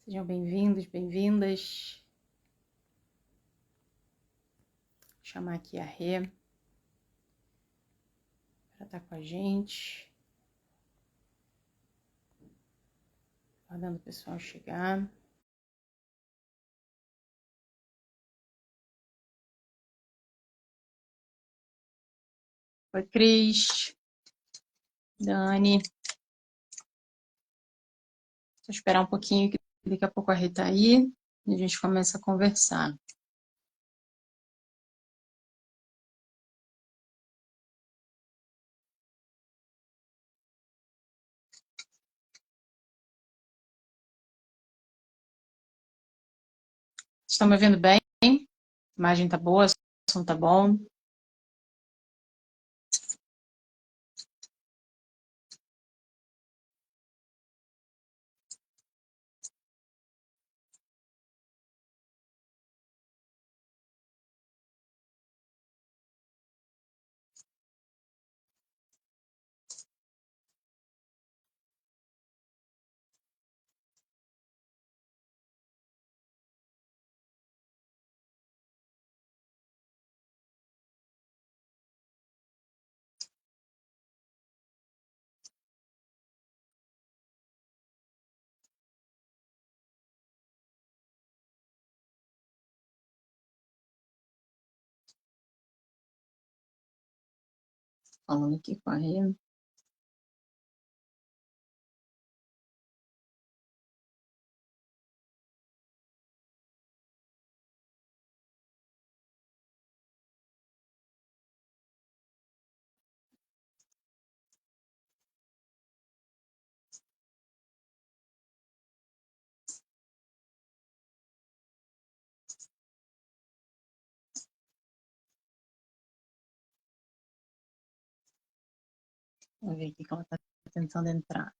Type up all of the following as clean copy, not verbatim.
Sejam bem-vindos, bem-vindas. Vou chamar aqui a Rê para estar com a gente. Aguardando o pessoal chegar. Oi, Cris. Dani. Vou esperar um pouquinho, que daqui a pouco a Rê tá aí e a gente começa a conversar. Estão me ouvindo bem? A imagem tá boa, o som tá bom? Falando aqui com a Rê. Vamos ver aqui que ela está tentando entrar.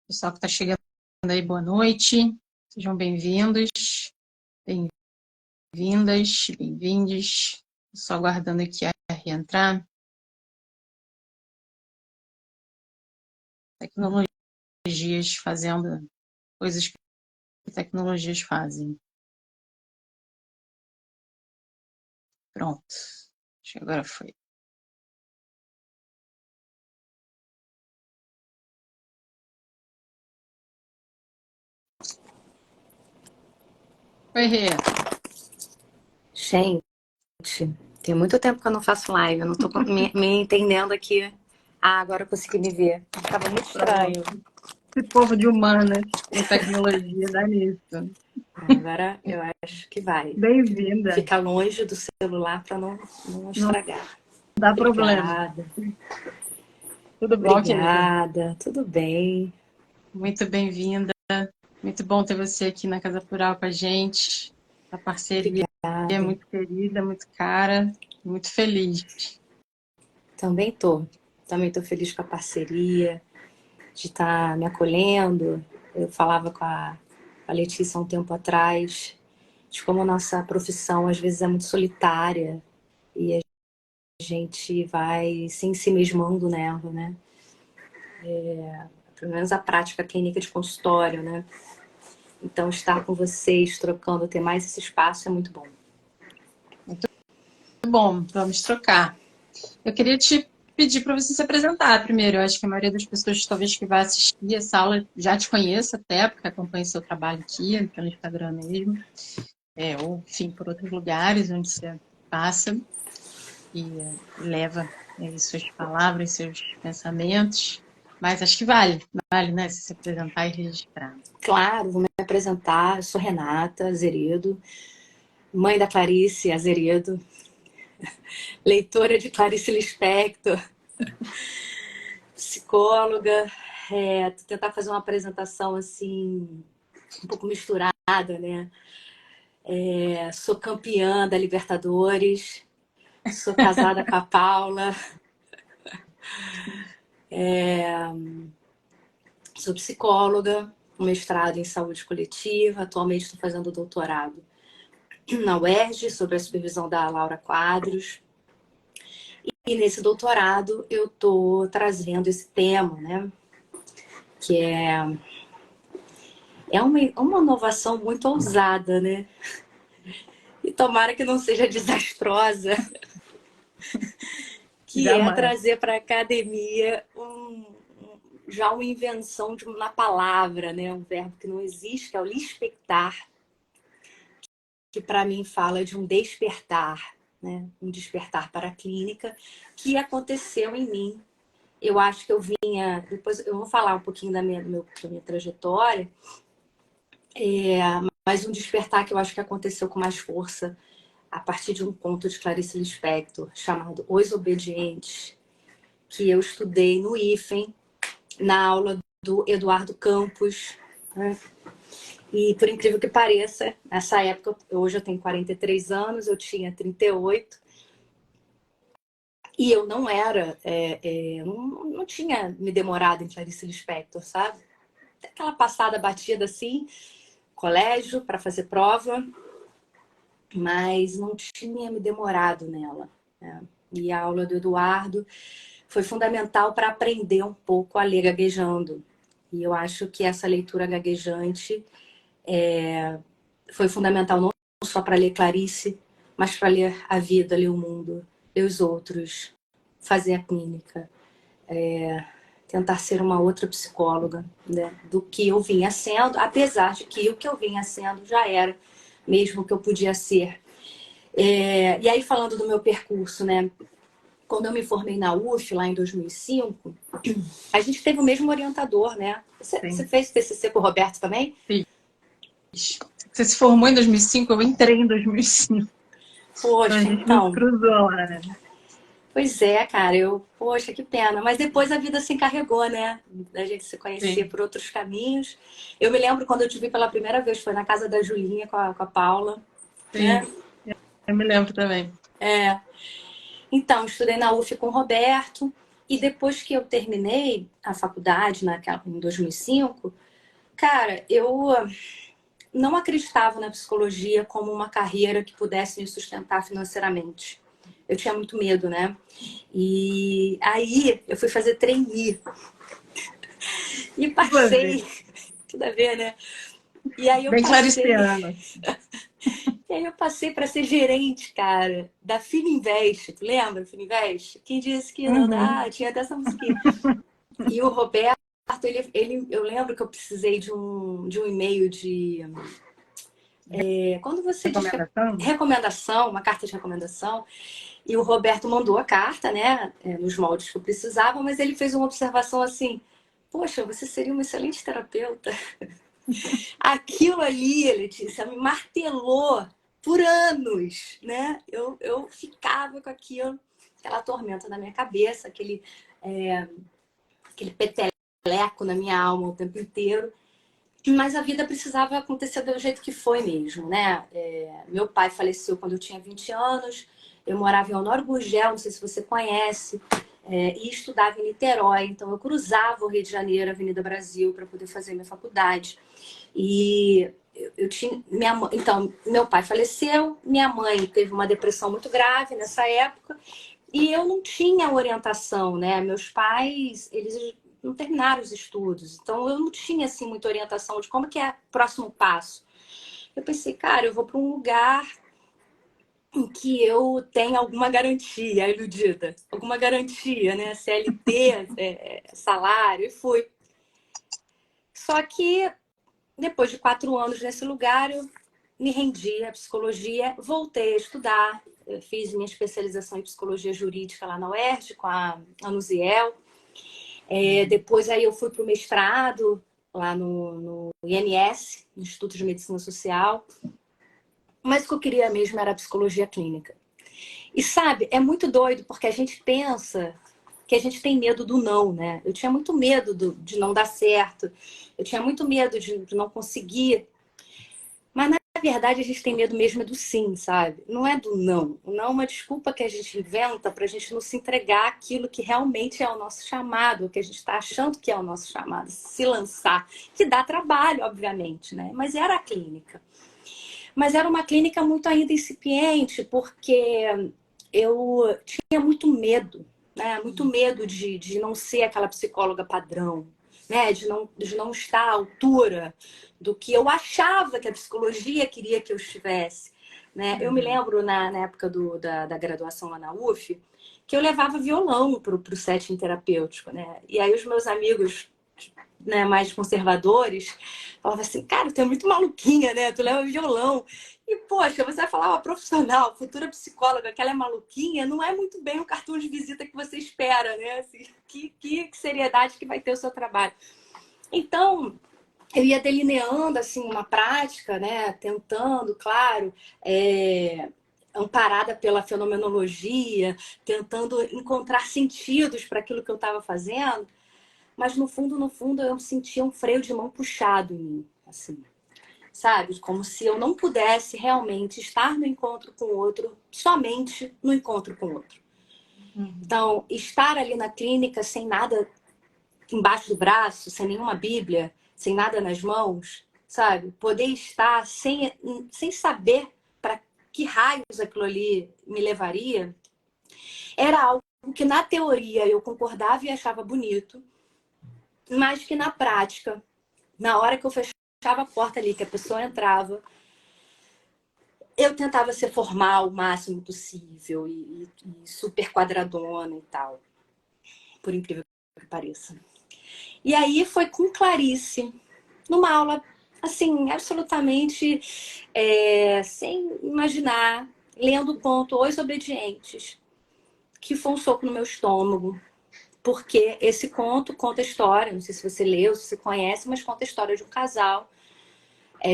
Pessoal que está chegando aí, boa noite. Sejam bem-vindos, bem-vindas, bem-vindes. Só aguardando aqui a reentrar. Tecnologias fazendo coisas que tecnologias fazem. Pronto. Acho que agora foi. Oi, Rê. Gente, tem muito tempo que eu não faço live, eu não tô me entendendo aqui. Ah, agora eu consegui me ver. Tava muito estranho. Esse povo de humanas com tecnologia, dá nisso. Agora eu acho que vai. Bem-vinda. Ficar longe do celular para não estragar. Não dá problema. Obrigada. Tudo bom, querida? Obrigada, tudo bem. Muito bem-vinda. Muito bom ter você aqui na Casa Plural com a gente. A parceria é muito querida, muito cara, muito feliz. Também tô feliz com a parceria, de estar me acolhendo. Eu falava com a Letícia há um tempo atrás, de como a nossa profissão às vezes é muito solitária e a gente vai se ensimismando nela, né? Pelo menos a prática clínica de consultório, né? Então, estar com vocês, trocando, ter mais esse espaço é muito bom. Muito bom, vamos trocar. Eu queria te pedir para você se apresentar primeiro. Eu acho que a maioria das pessoas, talvez, que vai assistir essa aula já te conheça até, porque acompanha seu trabalho aqui, pelo Instagram mesmo, ou, enfim, por outros lugares onde você passa e leva suas palavras, seus pensamentos. Mas acho que vale, né, se apresentar e registrar. Claro, vou me apresentar. Eu sou Renata Azeredo, mãe da Clarice Azeredo, leitora de Clarice Lispector, psicóloga. Tentar fazer uma apresentação assim, um pouco misturada, né? Sou campeã da Libertadores, sou casada com a Paula, sou psicóloga, com mestrado em saúde coletiva, atualmente estou fazendo doutorado na UERJ, sob a supervisão da Laura Quadros. nesse doutorado eu tô trazendo esse tema, né? Que é uma inovação muito ousada, né? E tomara que não seja desastrosa, que é Jamais. trazer para a academia já uma invenção de uma palavra, né? Um verbo que não existe, que é o lispectar, que para mim fala de um despertar, né? Um despertar para a clínica, que aconteceu em mim. Eu acho que eu vinha, depois eu vou falar um pouquinho da minha trajetória, mas um despertar que eu acho que aconteceu com mais força a partir de um conto de Clarice Lispector chamado Os Obedientes, que eu estudei no IFEM, na aula do Eduardo Campos, né? E por incrível que pareça, nessa época, hoje eu tenho 43 anos, eu tinha 38, e eu não era, não tinha me demorado em Clarice Lispector, sabe? Aquela passada batida assim, colégio para fazer prova, mas não tinha me demorado nela, né? E a aula do Eduardo foi fundamental para aprender um pouco a ler gaguejando. E eu acho que essa leitura gaguejante foi fundamental não só para ler Clarice, mas para ler a vida, ler o mundo, ler os outros, fazer a clínica, tentar ser uma outra psicóloga, né, do que eu vinha sendo, apesar de que o que eu vinha sendo já era mesmo o que eu podia ser. E aí, falando do meu percurso, né? Quando eu me formei na UF, lá em 2005, a gente teve o mesmo orientador, né? Você Sim. fez TCC com o Roberto também? Fiz. Você se formou em 2005, eu entrei em 2005. Então a Poxa, gente não então. cruzou lá, né? Pois é, cara. Poxa, que pena. Mas depois a vida se encarregou, né? Da gente se conhecer Sim, por outros caminhos. Eu me lembro quando eu te vi pela primeira vez, foi na casa da Julinha com a Paula, né? sim. Eu me lembro também. Então, estudei na UF com o Roberto. E depois que eu terminei a faculdade, em 2005, cara, eu não acreditava na psicologia como uma carreira que pudesse me sustentar financeiramente. Eu tinha muito medo, né? E aí eu fui fazer trainee e Tudo a ver. passei, tudo a ver, né? E aí eu Bem passei, clariciano. para ser gerente, cara, da Fininvest. Tu lembra, Fininvest? Quem disse que não Uhum. dá? Tinha até essa musiquinha. E o Roberto, eu lembro que eu precisei de um e-mail de quando você diz que é Recomendação? recomendação, uma carta de recomendação, e o Roberto mandou a carta, né, nos moldes que eu precisava, mas ele fez uma observação assim: poxa, você seria uma excelente terapeuta. Aquilo ali, Letícia, me martelou por anos, né? Eu ficava com aquilo, aquela tormenta na minha cabeça, aquele peteleco na minha alma o tempo inteiro. Mas a vida precisava acontecer do jeito que foi mesmo, né? Meu pai faleceu quando eu tinha 20 anos, eu morava em Honório Gurgel, não sei se você conhece, e estudava em Niterói, então eu cruzava o Rio de Janeiro, Avenida Brasil, para poder fazer minha faculdade. E eu tinha. Então, meu pai faleceu, minha mãe teve uma depressão muito grave nessa época, e eu não tinha orientação, né? Meus pais, eles não terminaram os estudos, então eu não tinha assim muita orientação de como que é o próximo passo. Eu pensei, cara, eu vou para um lugar em que eu tenha alguma garantia, iludida, alguma garantia, né? CLT, salário, e fui. Só que depois de 4 anos nesse lugar, eu me rendi à psicologia, voltei a estudar. Eu fiz minha especialização em psicologia jurídica lá na UERJ, com a Anuziel. Depois aí eu fui para o mestrado, lá no IMS, Instituto de Medicina Social. Mas o que eu queria mesmo era a psicologia clínica. E sabe, é muito doido, porque a gente pensa que a gente tem medo do não, né? Eu tinha muito medo de não dar certo, eu tinha muito medo de não conseguir. Mas, na verdade, a gente tem medo mesmo do sim, sabe? Não é do não. O não é uma desculpa que a gente inventa para a gente não se entregar aquilo que realmente é o nosso chamado, o que a gente está achando que é o nosso chamado, se lançar. Que dá trabalho, obviamente, né? Mas era a clínica. Mas era uma clínica muito ainda incipiente, porque eu tinha muito medo, né? Muito medo de não ser aquela psicóloga padrão, né? De não estar à altura do que eu achava que a psicologia queria que eu estivesse, né? Eu me lembro na época da graduação lá na UF, que eu levava violão para o setting terapêutico, né? E aí os meus amigos, né, mais conservadores falavam assim, cara, tu é muito maluquinha, né? Tu leva violão. E, poxa, você vai falar uma profissional, futura psicóloga, que ela é maluquinha, não é muito bem o cartão de visita que você espera, né? Assim, que seriedade que vai ter o seu trabalho. Então, eu ia delineando, assim, uma prática, né? Tentando, claro, amparada pela fenomenologia, tentando encontrar sentidos para aquilo que eu estava fazendo, mas no fundo, eu sentia um freio de mão puxado em mim, assim. Sabe? Como se eu não pudesse realmente estar no encontro com o outro, somente no encontro com o outro. Então, estar ali na clínica sem nada embaixo do braço, sem nenhuma Bíblia, sem nada nas mãos, sabe? Poder estar sem saber para que raios aquilo ali me levaria, era algo que na teoria eu concordava e achava bonito, mas que na prática, na hora que eu fechava a porta ali, que a pessoa entrava, eu tentava ser formal o máximo possível e super quadradona e tal. Por incrível que pareça. E aí foi com Clarice, numa aula, assim, absolutamente sem imaginar, lendo o conto Os Obedientes, que foi um soco no meu estômago. Porque esse conto conta a história, não sei se você leu, se você conhece, mas conta a história de um casal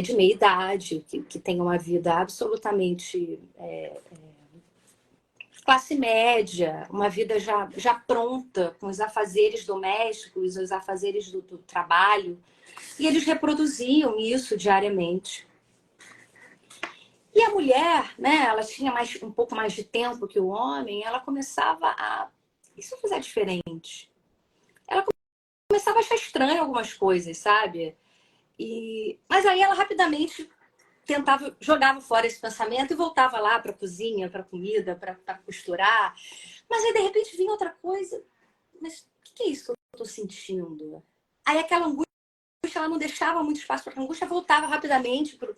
de meia idade, que tem uma vida absolutamente classe média, uma vida já pronta, com os afazeres domésticos, os afazeres do trabalho. E eles reproduziam isso diariamente. E a mulher, né, ela tinha um pouco mais de tempo que o homem, ela começava a... E se eu fizer diferente? Ela começava a achar estranho algumas coisas, sabe? Mas aí ela rapidamente jogava fora esse pensamento e voltava lá para a cozinha, para a comida, para costurar. Mas aí de repente vinha outra coisa. Mas o que é isso que eu estou sentindo? Aí aquela angústia, ela não deixava muito espaço para a angústia, voltava rapidamente pro.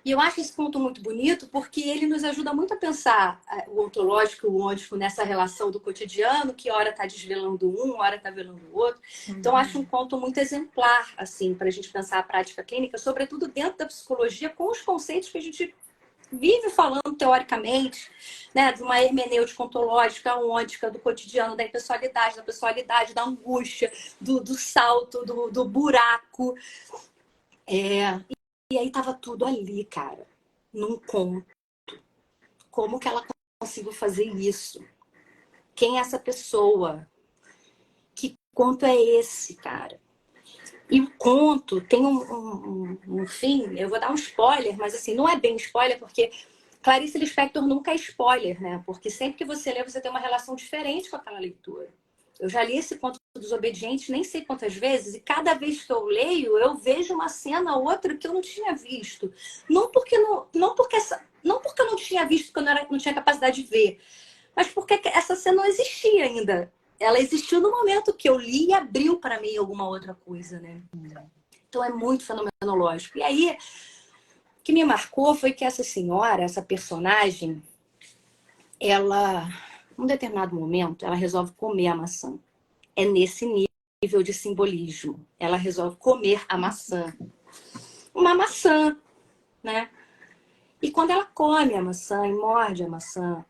E eu acho esse ponto muito bonito porque ele nos ajuda muito a pensar o ontológico e o ôntico nessa relação do cotidiano, que hora está desvelando um, hora está velando o outro. Então, eu acho um ponto muito exemplar, assim, para a gente pensar a prática clínica, sobretudo dentro da psicologia, com os conceitos que a gente vive falando teoricamente, né, de uma hermenêutica ontológica, ôntica, do cotidiano, da pessoalidade, da angústia, do salto, do buraco. E aí tava tudo ali, cara, num conto. Como que ela conseguiu fazer isso? Quem é essa pessoa? Que conto é esse, cara? E o conto tem um fim, eu vou dar um spoiler, mas assim, não é bem spoiler, porque Clarice Lispector nunca é spoiler, né? Porque sempre que você lê, você tem uma relação diferente com aquela leitura. Eu já li esse conto dos Obedientes nem sei quantas vezes, e cada vez que eu leio, eu vejo uma cena ou outra que eu não tinha visto. Não porque eu não tinha visto, porque eu não tinha capacidade de ver, mas porque essa cena não existia ainda. Ela existiu no momento que eu li e abriu para mim alguma outra coisa, né? Então é muito fenomenológico. E aí, o que me marcou foi que essa senhora, essa personagem, ela, num determinado momento, ela resolve comer a maçã. É nesse nível de simbolismo. Ela resolve comer a maçã. Uma maçã, né? E quando ela come a maçã e morde a maçã,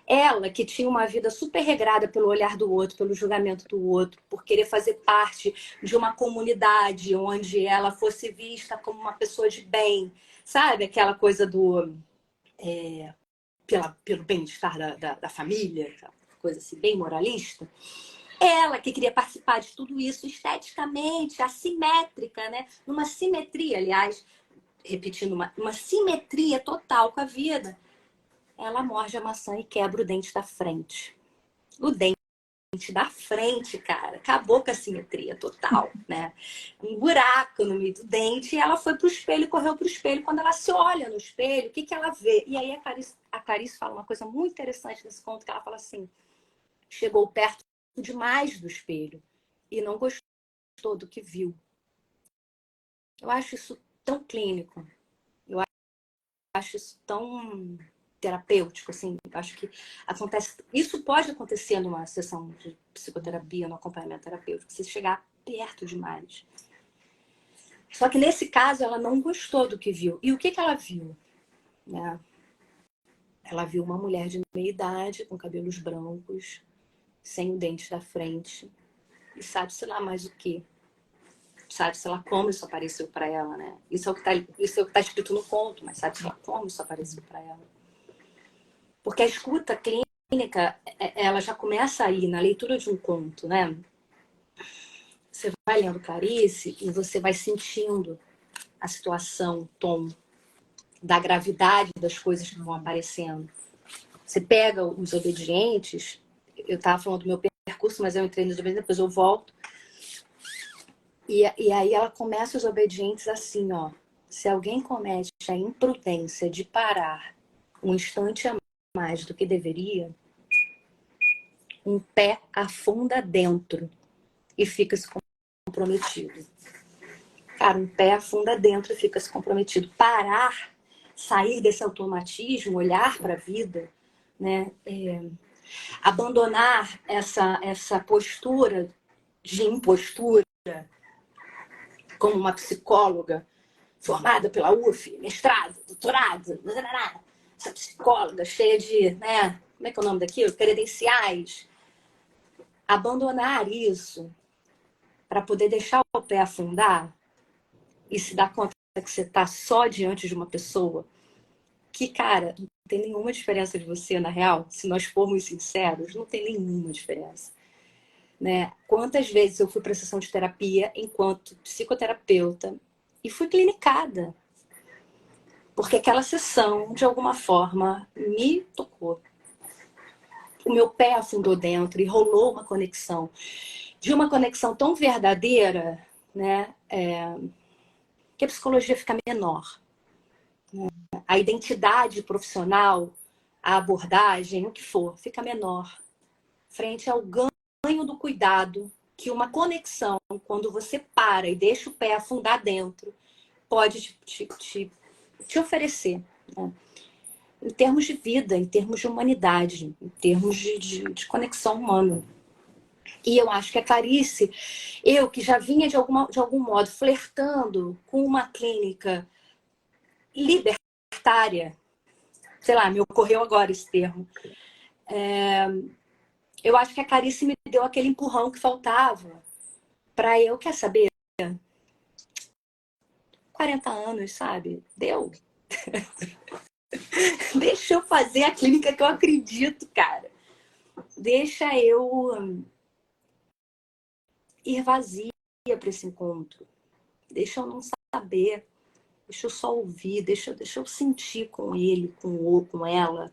ela que tinha uma vida super regrada pelo olhar do outro, pelo julgamento do outro, por querer fazer parte de uma comunidade onde ela fosse vista como uma pessoa de bem, sabe? Aquela coisa pelo bem-estar da família, coisa assim, bem moralista. Ela que queria participar de tudo isso esteticamente, assimétrica, né? Numa simetria, aliás, repetindo, uma simetria total com a vida. Ela morde a maçã e quebra o dente da frente. O dente da frente, cara, acabou com a simetria total, né? Um buraco no meio do dente, e ela foi pro espelho, correu pro espelho. Quando ela se olha no espelho, o que que ela vê? E aí a Clarice fala uma coisa muito interessante nesse conto, que ela fala assim, chegou perto demais do espelho e não gostou do que viu. Eu acho isso tão clínico, eu acho isso tão terapêutico, assim. Eu acho que acontece, isso pode acontecer numa sessão de psicoterapia, no acompanhamento terapêutico, você chegar perto demais. Só que nesse caso ela não gostou do que viu. E o que que ela viu? Né? Ela viu uma mulher de meia idade, com cabelos brancos, sem o dente da frente, e sabe-se lá mais o que. Sabe-se lá como isso apareceu para ela, né? Isso é o que tá escrito no conto, mas sabe-se lá como isso apareceu para ela. Porque a escuta clínica, ela já começa aí, na leitura de um conto, né? Você vai lendo Clarice e você vai sentindo a situação, o tom, da gravidade das coisas que vão aparecendo. Você pega os obedientes, eu estava falando do meu percurso, mas eu entrei nos obedientes, depois eu volto. E aí ela começa os obedientes assim, ó. Se alguém comete a imprudência de parar um instante a mais do que deveria, um pé afunda dentro e fica-se comprometido. Cara, um pé afunda dentro e fica-se comprometido. Parar, sair desse automatismo, olhar para a vida, né? Abandonar essa postura de impostura, como uma psicóloga formada pela UF, mestrado, doutorado, essa psicóloga cheia de, né? Como é que é o nome daquilo? Credenciais. Abandonar isso para poder deixar o pé afundar e se dar conta que você está só diante de uma pessoa que, cara, não tem nenhuma diferença de você, na real. Se nós formos sinceros, não tem nenhuma diferença. Né? Quantas vezes eu fui para sessão de terapia enquanto psicoterapeuta e fui clinicada. Porque aquela sessão, de alguma forma, me tocou. O meu pé afundou dentro e rolou uma conexão. De uma conexão tão verdadeira, né? Que a psicologia fica menor. A identidade profissional, a abordagem, o que for, fica menor. Frente ao ganho do cuidado, que uma conexão, quando você para e deixa o pé afundar dentro, pode te oferecer. Né? Em termos de vida, em termos de humanidade, em termos de conexão humana. E eu acho que a Clarice, eu que já vinha de algum modo flertando com uma clínica libertária, sei lá, me ocorreu agora esse termo, eu acho que a Clarice me deu aquele empurrão que faltava para eu, quer saber, 40 anos, sabe? Deu. Deixa eu fazer a clínica que eu acredito, cara. Deixa eu ir vazia para esse encontro. Deixa eu não saber. Deixa eu só ouvir. Deixa eu sentir com ele, com ela.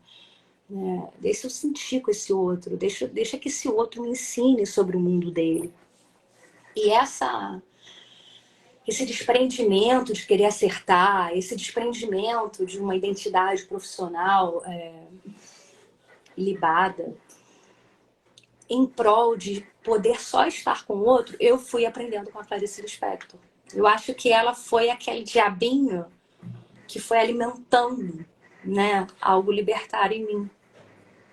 Né? Deixa eu sentir com esse outro. Deixa que esse outro me ensine sobre o mundo dele. E esse desprendimento de querer acertar, esse desprendimento de uma identidade profissional libada, em prol de poder só estar com o outro, eu fui aprendendo com a Clarice Lispector. Eu acho que ela foi aquele diabinho que foi alimentando, né, algo libertário em mim.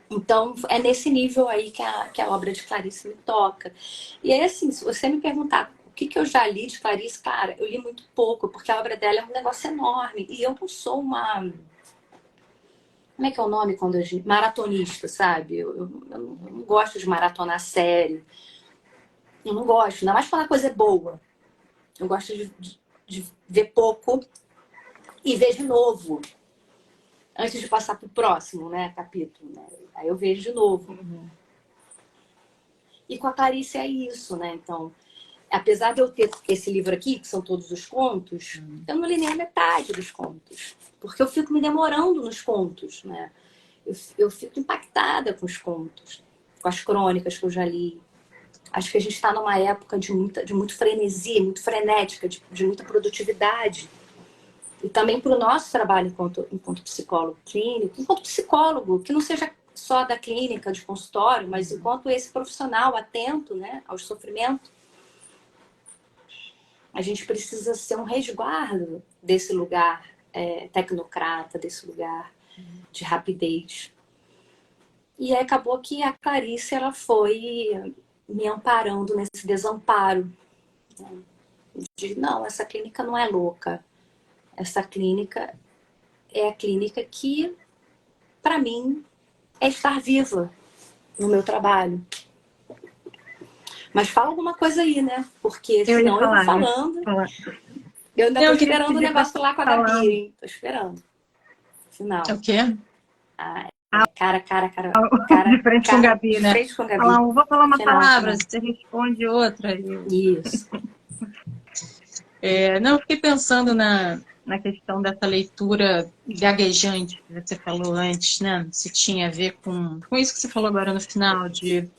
Então, é nesse nível aí que a obra de Clarice me toca. E aí, assim, se você me perguntar o que eu já li de Clarice, cara, eu li muito pouco, porque a obra dela é um negócio enorme. E eu não sou uma... Como é que é o nome quando a gente... Maratonista, sabe? Eu não gosto de maratonar série. Eu não gosto, ainda mais quando a coisa é boa. Eu gosto de ver pouco e ver de novo. Antes de passar pro próximo, né, capítulo. Né? Aí eu vejo de novo. E com a Clarice é isso, né? Então, apesar de eu ter esse livro aqui, que são todos os contos, eu não li nem a metade dos contos. Porque eu fico me demorando nos contos, né? Eu fico impactada com os contos. com as crônicas que eu já li. Acho que a gente está numa época de muito frenesi, muito frenética, de muita produtividade. E também para o nosso trabalho enquanto psicólogo clínico, enquanto psicólogo, que não seja só da clínica, de consultório, mas enquanto esse profissional atento, né, ao sofrimento, a gente precisa ser um resguardo desse lugar tecnocrata, desse lugar de rapidez. E aí acabou que a Clarice ela foi me amparando nesse desamparo. Né? De, não, essa clínica não é louca. Essa clínica é a clínica que, para mim, é estar viva no meu trabalho. Mas fala alguma coisa aí, né? Porque senão eu vou falando. Eu ainda tô esperando o negócio lá com a Gabi, hein? Tô esperando. Final. É o quê? Cara. De frente com Gabi, né? De frente com Gabi. Vou falar uma Final. palavra, você responde outra. Isso. Não, eu fiquei pensando na questão dessa leitura gaguejante que você falou antes, né? Se tinha a ver com isso que você falou agora no final, de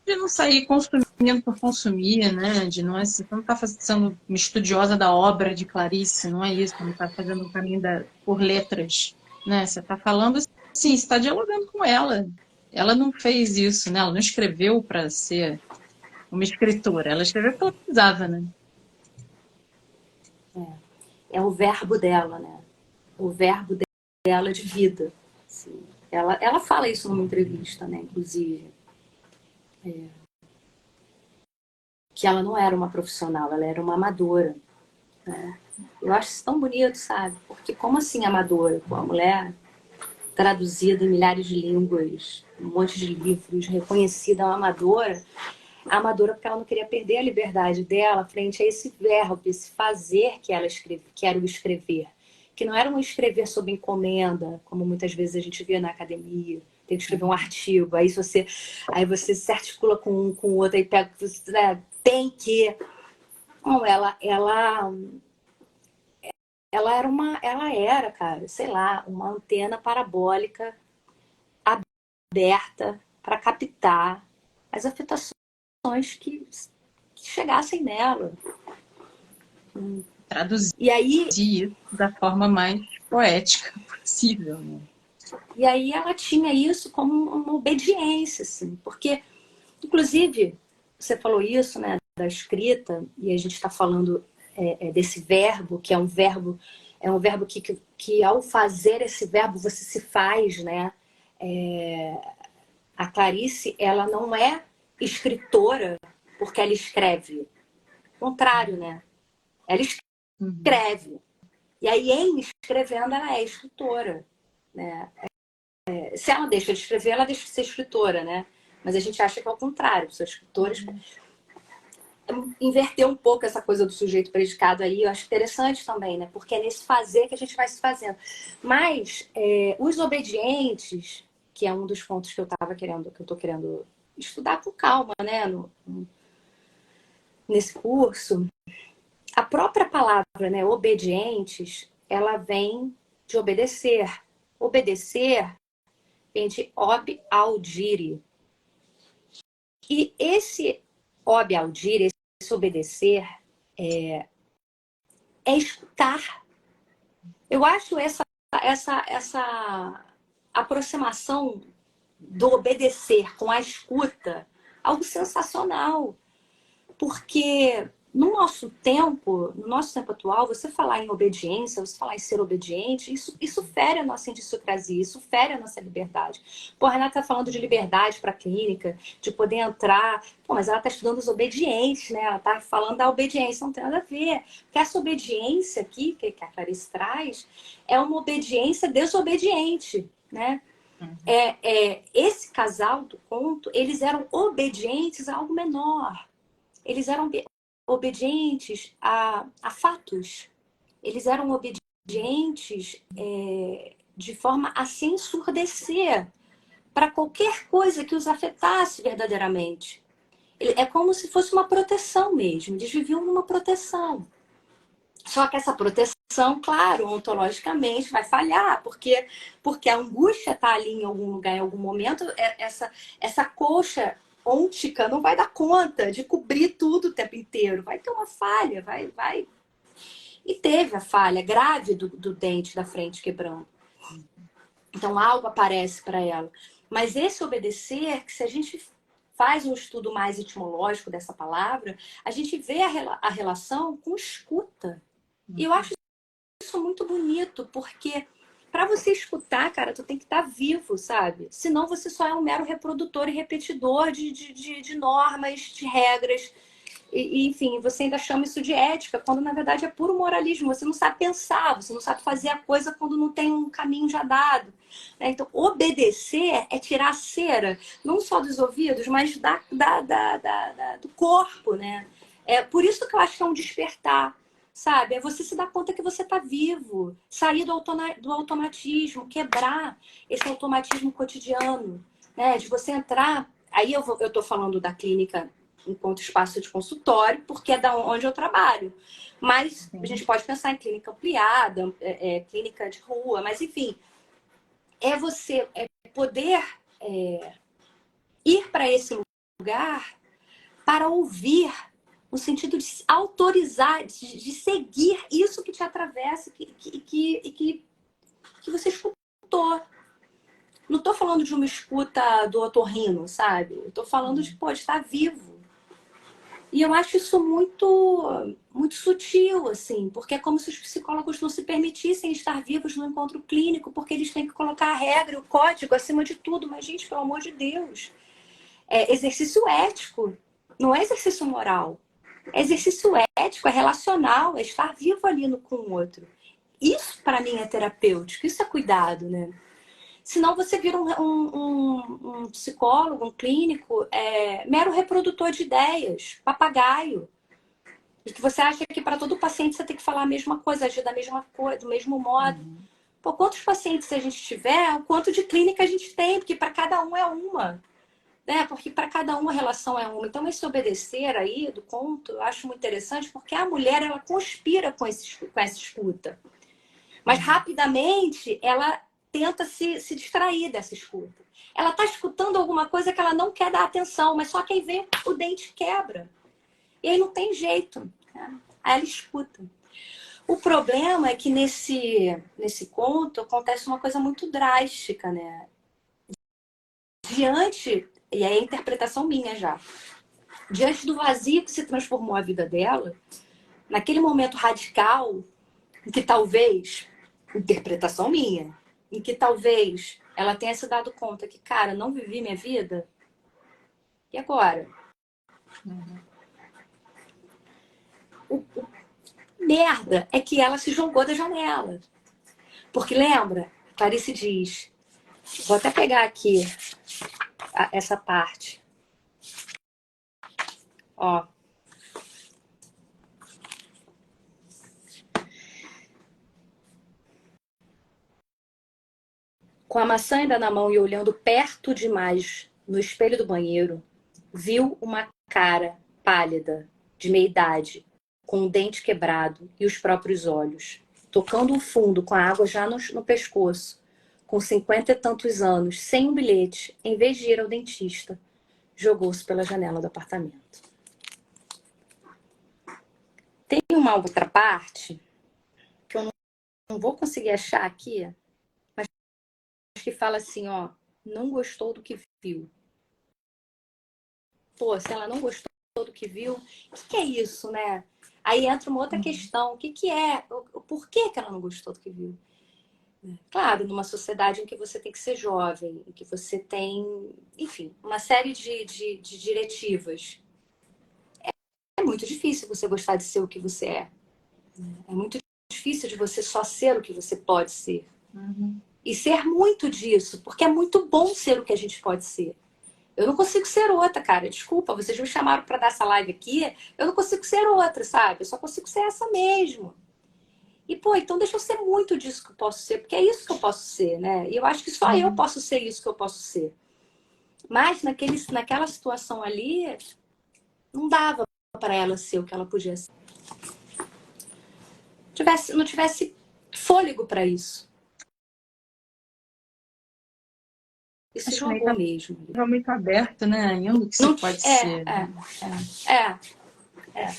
não sair consumindo por consumir, né? De não, você não está sendo uma estudiosa da obra de Clarice, não é isso, não está fazendo um caminho por letras, né? Você está falando assim, você está dialogando com ela. Ela não fez isso, né? Ela não escreveu para ser uma escritora, ela escreveu porque ela precisava, né? É o verbo dela, né? O verbo dela de vida. Assim. Ela fala isso numa entrevista, né? Inclusive. Que ela não era uma profissional, ela era uma amadora. Né? Eu acho isso tão bonito, sabe? Porque como assim amadora? Pô, a mulher traduzida em milhares de línguas, um monte de livros, reconhecida, uma amadora porque ela não queria perder a liberdade dela frente a esse verbo, esse fazer que ela escreve, que era o escrever. Que não era um escrever sob encomenda, como muitas vezes a gente vê na academia. Tem que escrever um artigo, aí você se articula com um, com o outro, aí pega, você, né, tem que... Não, ela era, cara, sei lá, uma antena parabólica aberta para captar as afetações que chegassem nela. Traduzir E aí, isso da forma mais poética possível, né? E aí ela tinha isso como uma obediência, assim, porque, inclusive, você falou isso, né, da escrita, e a gente está falando desse verbo, que é um verbo que ao fazer esse verbo você se faz, né? A Clarice, ela não é escritora porque ela escreve. Ao contrário, né? Ela escreve. E aí, em escrevendo, ela é escritora, né? Se ela deixa de escrever, ela deixa de ser escritora, né? Mas a gente acha que é o contrário. Os escritores inverter um pouco essa coisa do sujeito predicado aí, eu acho interessante também, né? Porque é nesse fazer que a gente vai se fazendo. Mas os obedientes, que é um dos pontos que eu tô querendo estudar com calma, né? Nesse curso, a própria palavra, né, obedientes, ela vem de obedecer. Obedecer vem de ob audire. E esse ob audire, esse obedecer, é escutar. Eu acho essa aproximação do obedecer com a escuta algo sensacional. Porque no nosso tempo atual, você falar em obediência, você falar em ser obediente, isso fere a nossa idiosincrasia, isso fere a nossa liberdade. Pô, a Renata tá falando de liberdade para a clínica, de poder entrar. Pô, mas ela tá estudando os obedientes, né? Ela tá falando da obediência, não tem nada a ver. Porque essa obediência aqui, que a Clarice traz, é uma obediência desobediente, né? Esse casal do conto, eles eram obedientes a algo menor. Eles eram obedientes a fatos. Eles eram obedientes de forma a se ensurdecer para qualquer coisa que os afetasse verdadeiramente. É como se fosse uma proteção mesmo. Eles viviam numa proteção. Só que essa proteção claro, ontologicamente vai falhar, porque a angústia está ali em algum lugar, em algum momento, essa colcha ôntica não vai dar conta de cobrir tudo o tempo inteiro. Vai ter uma falha, vai. E teve a falha grave do dente da frente quebrando. Então algo aparece para ela. Mas esse obedecer, que se a gente faz um estudo mais etimológico dessa palavra, a gente vê a relação com escuta. E eu acho isso muito bonito, porque para você escutar, cara, tu tem que estar vivo, sabe? Senão você só é um mero reprodutor e repetidor de normas, de regras. Enfim, você ainda chama isso de ética, quando na verdade é puro moralismo. Você não sabe pensar, você não sabe fazer a coisa quando não tem um caminho já dado. Então, obedecer é tirar a cera, não só dos ouvidos, mas do corpo, né? É por isso que eu acho que é um despertar, sabe? É você se dar conta que você está vivo, sair do automatismo, quebrar esse automatismo cotidiano, né? De você entrar. Aí eu tô falando da clínica enquanto espaço de consultório, porque é da onde eu trabalho. Mas a gente pode pensar em clínica ampliada, clínica de rua, mas enfim, é você poder ir para esse lugar para ouvir, no sentido de autorizar, de seguir isso que te atravessa, que você escutou. Não estou falando de uma escuta do otorrino, sabe? Eu estou falando de, pô, estar vivo. E eu acho isso muito sutil, assim, porque é como se os psicólogos não se permitissem estar vivos no encontro clínico, porque eles têm que colocar a regra, o código acima de tudo. Mas, gente, pelo amor de Deus, é exercício ético, não é exercício moral. É exercício ético, é relacional, é estar vivo ali com o outro. Isso, para mim, é terapêutico, isso é cuidado, né? Senão você vira um psicólogo, um clínico, mero reprodutor de ideias, papagaio. E que você acha que para todo paciente você tem que falar a mesma coisa, agir da mesma coisa, do mesmo modo. Pô, quantos pacientes a gente tiver, o quanto de clínica a gente tem, porque para cada um é uma. Né? Porque para cada um a relação é uma. Então, esse obedecer aí do conto, eu acho muito interessante, porque a mulher, ela conspira com essa escuta. Mas rapidamente ela tenta se distrair dessa escuta. Ela está escutando alguma coisa que ela não quer dar atenção, mas só que aí vem o dente quebra. E aí não tem jeito. Né? Aí ela escuta. O problema é que nesse conto acontece uma coisa muito drástica, né? E aí é a interpretação minha já. Diante do vazio que se transformou a vida dela, naquele momento radical, em que talvez, interpretação minha, em que talvez ela tenha se dado conta que, cara, não vivi minha vida, e agora? O merda é que ela se jogou da janela. Porque lembra, Clarice diz, vou até pegar aqui essa parte. Ó. Com a maçã ainda na mão e olhando perto demais no espelho do banheiro, viu uma cara pálida, de meia-idade, com o dente quebrado e os próprios olhos, tocando o fundo com a água já no pescoço, com 50 e tantos anos, sem um bilhete, em vez de ir ao dentista, jogou-se pela janela do apartamento. Tem uma outra parte que eu não vou conseguir achar aqui, mas que fala assim, ó, não gostou do que viu. Pô, se ela não gostou do que viu, o que é isso, né? Aí entra uma outra questão, o que é? Por que ela não gostou do que viu? Claro, numa sociedade em que você tem que ser jovem, em que você tem, enfim, uma série de diretivas. É muito difícil você gostar de ser o que você é. É muito difícil de você só ser o que você pode ser. E ser muito disso, porque é muito bom ser o que a gente pode ser. Eu não consigo ser outra, cara. Desculpa, vocês me chamaram para dar essa live aqui. Eu não consigo ser outra, sabe? Eu só consigo ser essa mesmo. E, pô, então deixa eu ser muito disso que eu posso ser, porque é isso que eu posso ser, né? E eu acho que só eu posso ser isso que eu posso ser. Mas naquela situação ali, não dava para ela ser o que ela podia ser. não tivesse fôlego para isso. Isso Acho que nem jogou mesmo. estava muito aberto, né? Ainda o que Não, você pode ser. Né? É.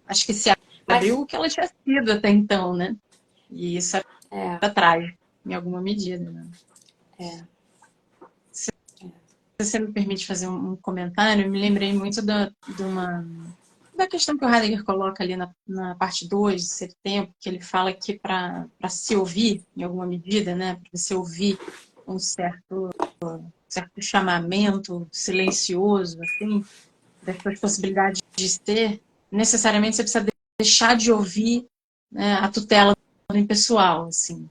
Acho que se abriu Mas, o que ela tinha sido até então, né? E isso é, era atrás, em alguma medida, né? é. Se você me permite fazer um comentário, eu me lembrei muito da questão que o Heidegger coloca ali na parte 2 de Ser Tempo, que ele fala que para se ouvir, em alguma medida, né? Para você ouvir um certo chamamento silencioso, assim, das suas possibilidades de ser, necessariamente você precisa deixar de ouvir, né, a tutela do impessoal, assim.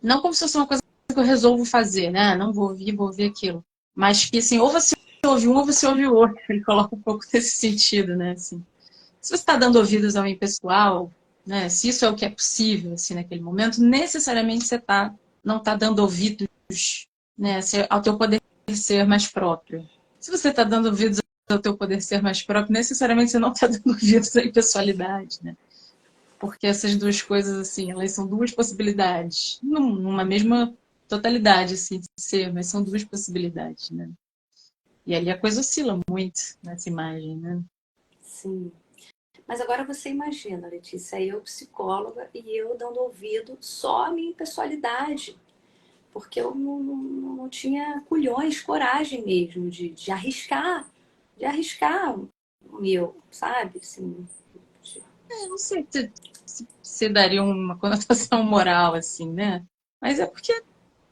Não como se fosse uma coisa que eu resolvo fazer, né? Não vou ouvir aquilo. Mas que, assim, ou você ouve um ou você ouve o outro. Ele coloca um pouco nesse sentido, né? Assim, se você está dando ouvidos ao impessoal, né? Se isso é o que é possível, assim, naquele momento, necessariamente você não está dando ouvidos, né, ao teu poder ser mais próprio. Se você está dando ouvidos ao teu poder ser mais próprio, necessariamente você não está dando ouvidos à impessoalidade, né? Porque essas duas coisas, assim, elas são duas possibilidades, numa mesma totalidade, assim, de ser, mas são duas possibilidades, né? E ali a coisa oscila muito nessa imagem, né? Sim. Mas agora você imagina, Letícia, eu psicóloga e eu dando ouvido só à minha pessoalidade. Porque eu não tinha culhões, coragem mesmo de arriscar o meu, sabe? Assim, Eu não sei se daria uma conotação moral, assim, né? Mas é porque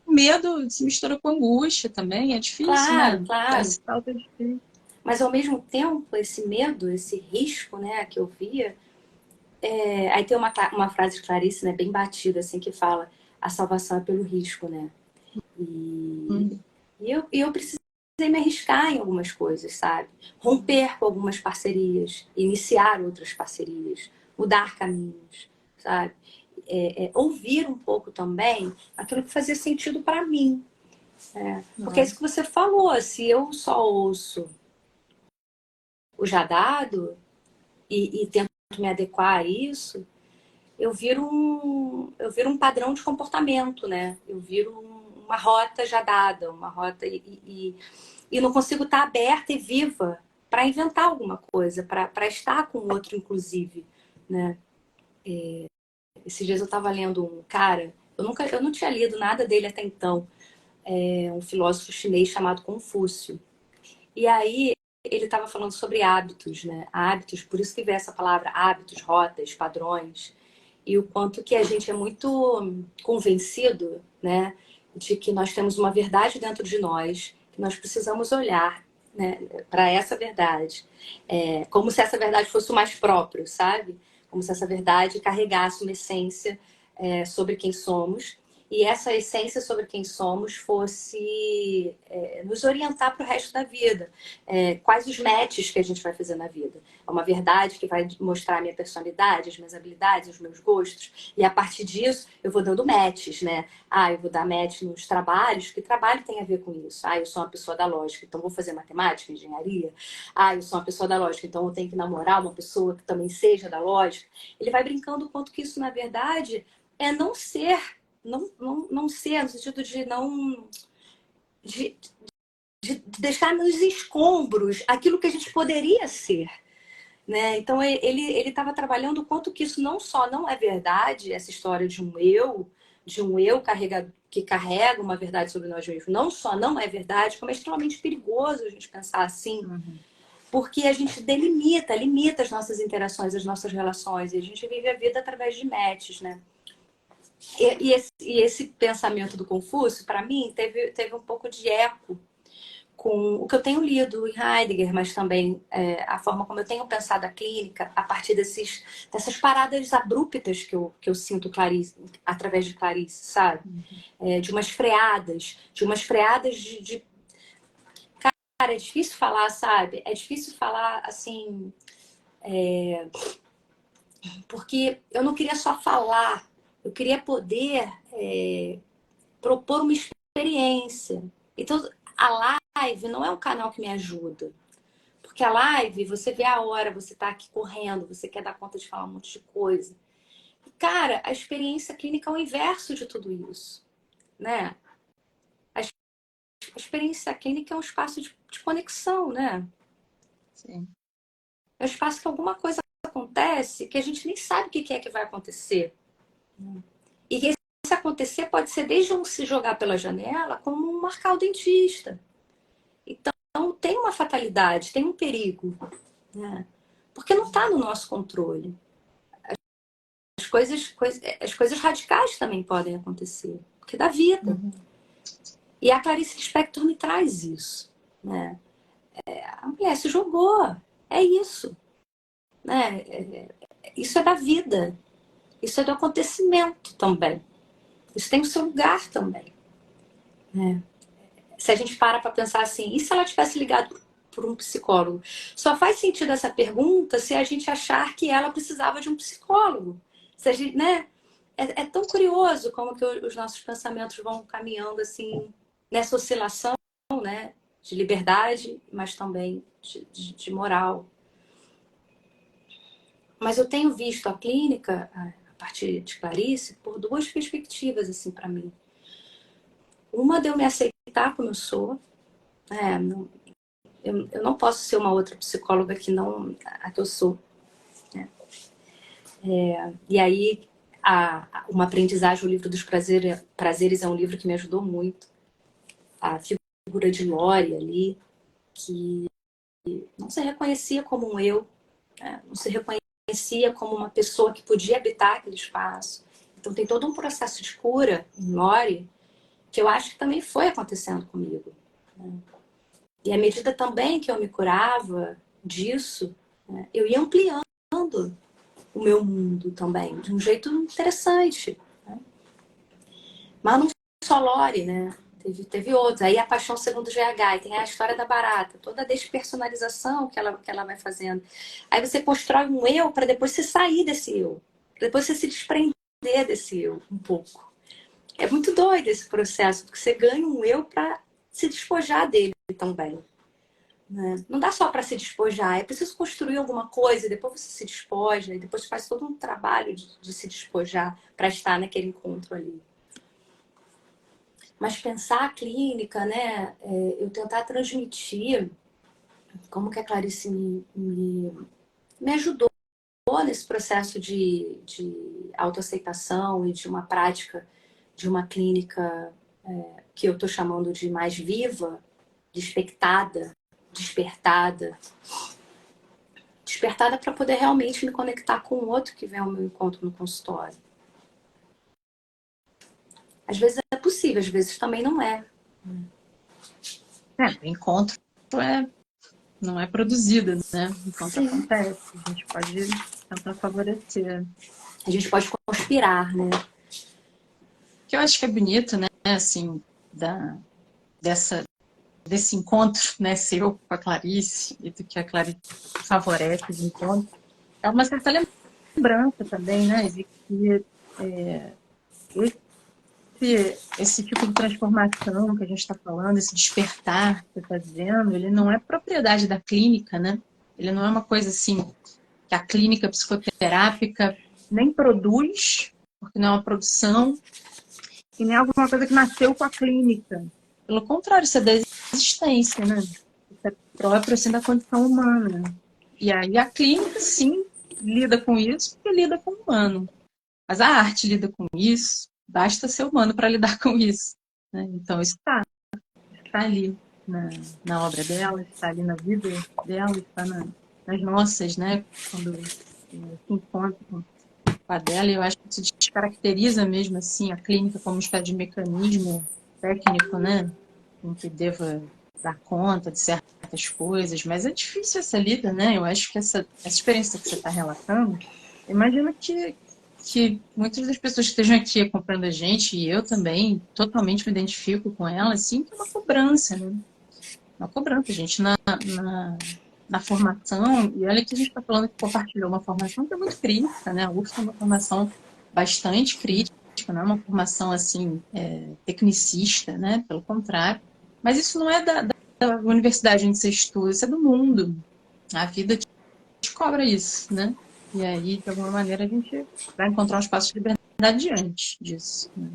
o medo se mistura com angústia também, é difícil, claro, né? claro. Esse tal é difícil. Mas ao mesmo tempo, esse medo, esse risco, né, que eu via, aí tem uma frase de Clarice, né, bem batida, assim, que fala: a salvação é pelo risco, né? E, Hum. eu precisei me arriscar em algumas coisas, sabe? Romper com algumas parcerias, iniciar outras parcerias, mudar caminhos, sabe? Ouvir um pouco também aquilo que fazia sentido para mim. Porque é isso que você falou, se eu só ouço o já dado e tento me adequar a isso, eu viro um padrão de comportamento, né? Eu viro uma rota já dada, uma rota e não consigo estar aberta e viva para inventar alguma coisa, para estar com o outro, inclusive, né? Esses dias eu estava lendo um cara, eu não tinha lido nada dele até então, um filósofo chinês chamado Confúcio. E aí ele estava falando sobre hábitos, né? Hábitos, por isso que vem essa palavra hábitos, rotas, padrões, e o quanto que a gente é muito convencido, né, de que nós temos uma verdade dentro de nós, que nós precisamos olhar, né, para essa verdade, como se essa verdade fosse o mais próprio, sabe? Como se essa verdade carregasse uma essência sobre quem somos e essa essência sobre quem somos fosse nos orientar para o resto da vida. Quais os matches que a gente vai fazer na vida? É uma verdade que vai mostrar a minha personalidade, as minhas habilidades, os meus gostos. E a partir disso, eu vou dando matches, né? Eu vou dar match nos trabalhos. Que trabalho tem a ver com isso? Eu sou uma pessoa da lógica, então vou fazer matemática, engenharia. Eu sou uma pessoa da lógica, então eu tenho que namorar uma pessoa que também seja da lógica. Ele vai brincando o quanto que isso, na verdade, é não ser não ser, no sentido de não. De, de deixar nos escombros aquilo que a gente poderia ser. Né? Então ele estava trabalhando o quanto que isso não só não é verdade, essa história de um eu que carrega uma verdade sobre nós mesmos, não só não é verdade, como é extremamente perigoso a gente pensar assim, porque a gente limita as nossas interações, as nossas relações, e a gente vive a vida através de matches, né? E esse pensamento do Confúcio, para mim, teve um pouco de eco com o que eu tenho lido em Heidegger, mas também a forma como eu tenho pensado a clínica a partir dessas paradas abruptas que eu sinto Clarice, através de Clarice, sabe? De umas freadas de... Cara, é difícil falar, sabe? É difícil falar, assim, porque eu não queria só falar, eu queria poder propor uma experiência. Então, a live não é um canal que me ajuda. Porque a live, você vê a hora, você tá aqui correndo, você quer dar conta de falar um monte de coisa. Cara, a experiência clínica é o inverso de tudo isso, né? A experiência clínica é um espaço de conexão, né? Sim. É um espaço que alguma coisa acontece que a gente nem sabe o que é que vai acontecer. E que se acontecer pode ser desde um se jogar pela janela, como um marcar o dentista. Então, tem uma fatalidade, tem um perigo, né? Porque não está no nosso controle. As coisas radicais também podem acontecer, porque dá vida. Uhum. E a Clarice Lispector me traz isso, né? A mulher se jogou, é isso, né? Isso é da vida, isso é do acontecimento também. Isso tem o seu lugar também, né? Se a gente para pensar assim, e se ela tivesse ligado por um psicólogo? Só faz sentido essa pergunta se a gente achar que ela precisava de um psicólogo. Se a gente, né? É tão curioso como que os nossos pensamentos vão caminhando assim nessa oscilação, né? De liberdade, mas também de moral. Mas eu tenho visto a clínica, a partir de Clarice, por duas perspectivas assim para mim. Uma de eu me aceitar como eu sou, né? Eu não posso ser uma outra psicóloga que não a que eu sou, né? E aí, uma aprendizagem, o livro dos prazeres é um livro que me ajudou muito. A figura de Lori ali, que não se reconhecia como um eu, né? Não se reconhecia como uma pessoa que podia habitar aquele espaço. Então tem todo um processo de cura em Lori que eu acho que também foi acontecendo comigo, né? E à medida também que eu me curava disso, né, eu ia ampliando o meu mundo também, de um jeito interessante, né? Mas não só Lori, né? Teve outros. Aí a Paixão Segundo GH, e tem a história da barata, toda a despersonalização que ela vai fazendo. Aí você constrói um eu para depois você sair desse eu. Depois você se desprender desse eu um pouco. É muito doido esse processo, porque você ganha um eu para se despojar dele também, né? Não dá só para se despojar, é preciso construir alguma coisa, e depois você se despoja, e depois faz todo um trabalho de se despojar para estar naquele encontro ali. Mas pensar a clínica, né? Eu tentar transmitir como que a Clarice me ajudou nesse processo de autoaceitação e de uma prática de uma clínica que eu estou chamando de mais viva, despectada, despertada. Despertada para poder realmente me conectar com o outro que vem ao meu encontro no consultório. Às vezes é possível, às vezes também não é. O encontro não é produzido, né? O encontro Sim. acontece. A gente pode tentar favorecer. A gente pode conspirar, né? O que eu acho que é bonito, né? Assim, desse encontro, né? Seu com a Clarice e do que a Clarice favorece de encontro. É uma certa lembrança também, né? De que esse tipo de transformação que a gente está falando, esse despertar que você está dizendo, ele não é propriedade da clínica, né? Ele não é uma coisa assim que a clínica psicoterápica nem produz, porque não é uma produção, e nem alguma coisa que nasceu com a clínica. Pelo contrário, isso é da existência, né? Isso é próprio assim, da condição humana. E aí a clínica, sim, lida com isso, porque lida com o humano. Mas a arte lida com isso, basta ser humano para lidar com isso, né? Então isso está ali na obra dela, está ali na vida dela, está nas nossas, né? Quando se encontra com a dela, e eu acho que isso descaracteriza mesmo assim a clínica como uma espécie de mecanismo técnico, né? Em que deva dar conta de certas coisas, mas é difícil essa lida, né? Eu acho que essa experiência que você está relatando, imagino que muitas das pessoas que estejam aqui acompanhando a gente, e eu também, totalmente me identifico com ela, assim, que é uma cobrança, né? Uma cobrança, gente, na formação, e olha que a gente está falando que compartilhou uma formação que é muito crítica, né? A UFSC é uma formação bastante crítica, não é uma formação, assim, tecnicista, né? Pelo contrário. Mas isso não é da universidade onde você estuda, isso é do mundo. A vida te cobra isso, né? E aí, de alguma maneira, a gente vai encontrar um espaço de liberdade diante disso, né?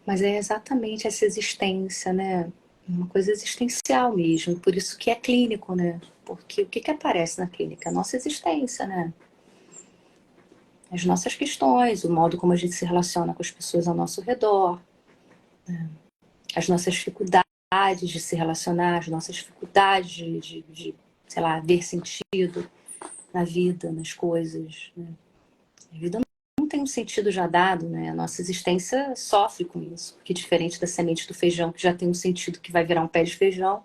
Mas é exatamente essa existência, né? Uma coisa existencial mesmo. Por isso que é clínico, né? Porque o que aparece na clínica? A nossa existência, né? As nossas questões, o modo como a gente se relaciona com as pessoas ao nosso redor, as nossas dificuldades de se relacionar, as nossas dificuldades de sei lá, ver sentido na vida, nas coisas, né? A vida não tem um sentido já dado, né? A nossa existência sofre com isso. Porque diferente da semente do feijão, que já tem um sentido que vai virar um pé de feijão,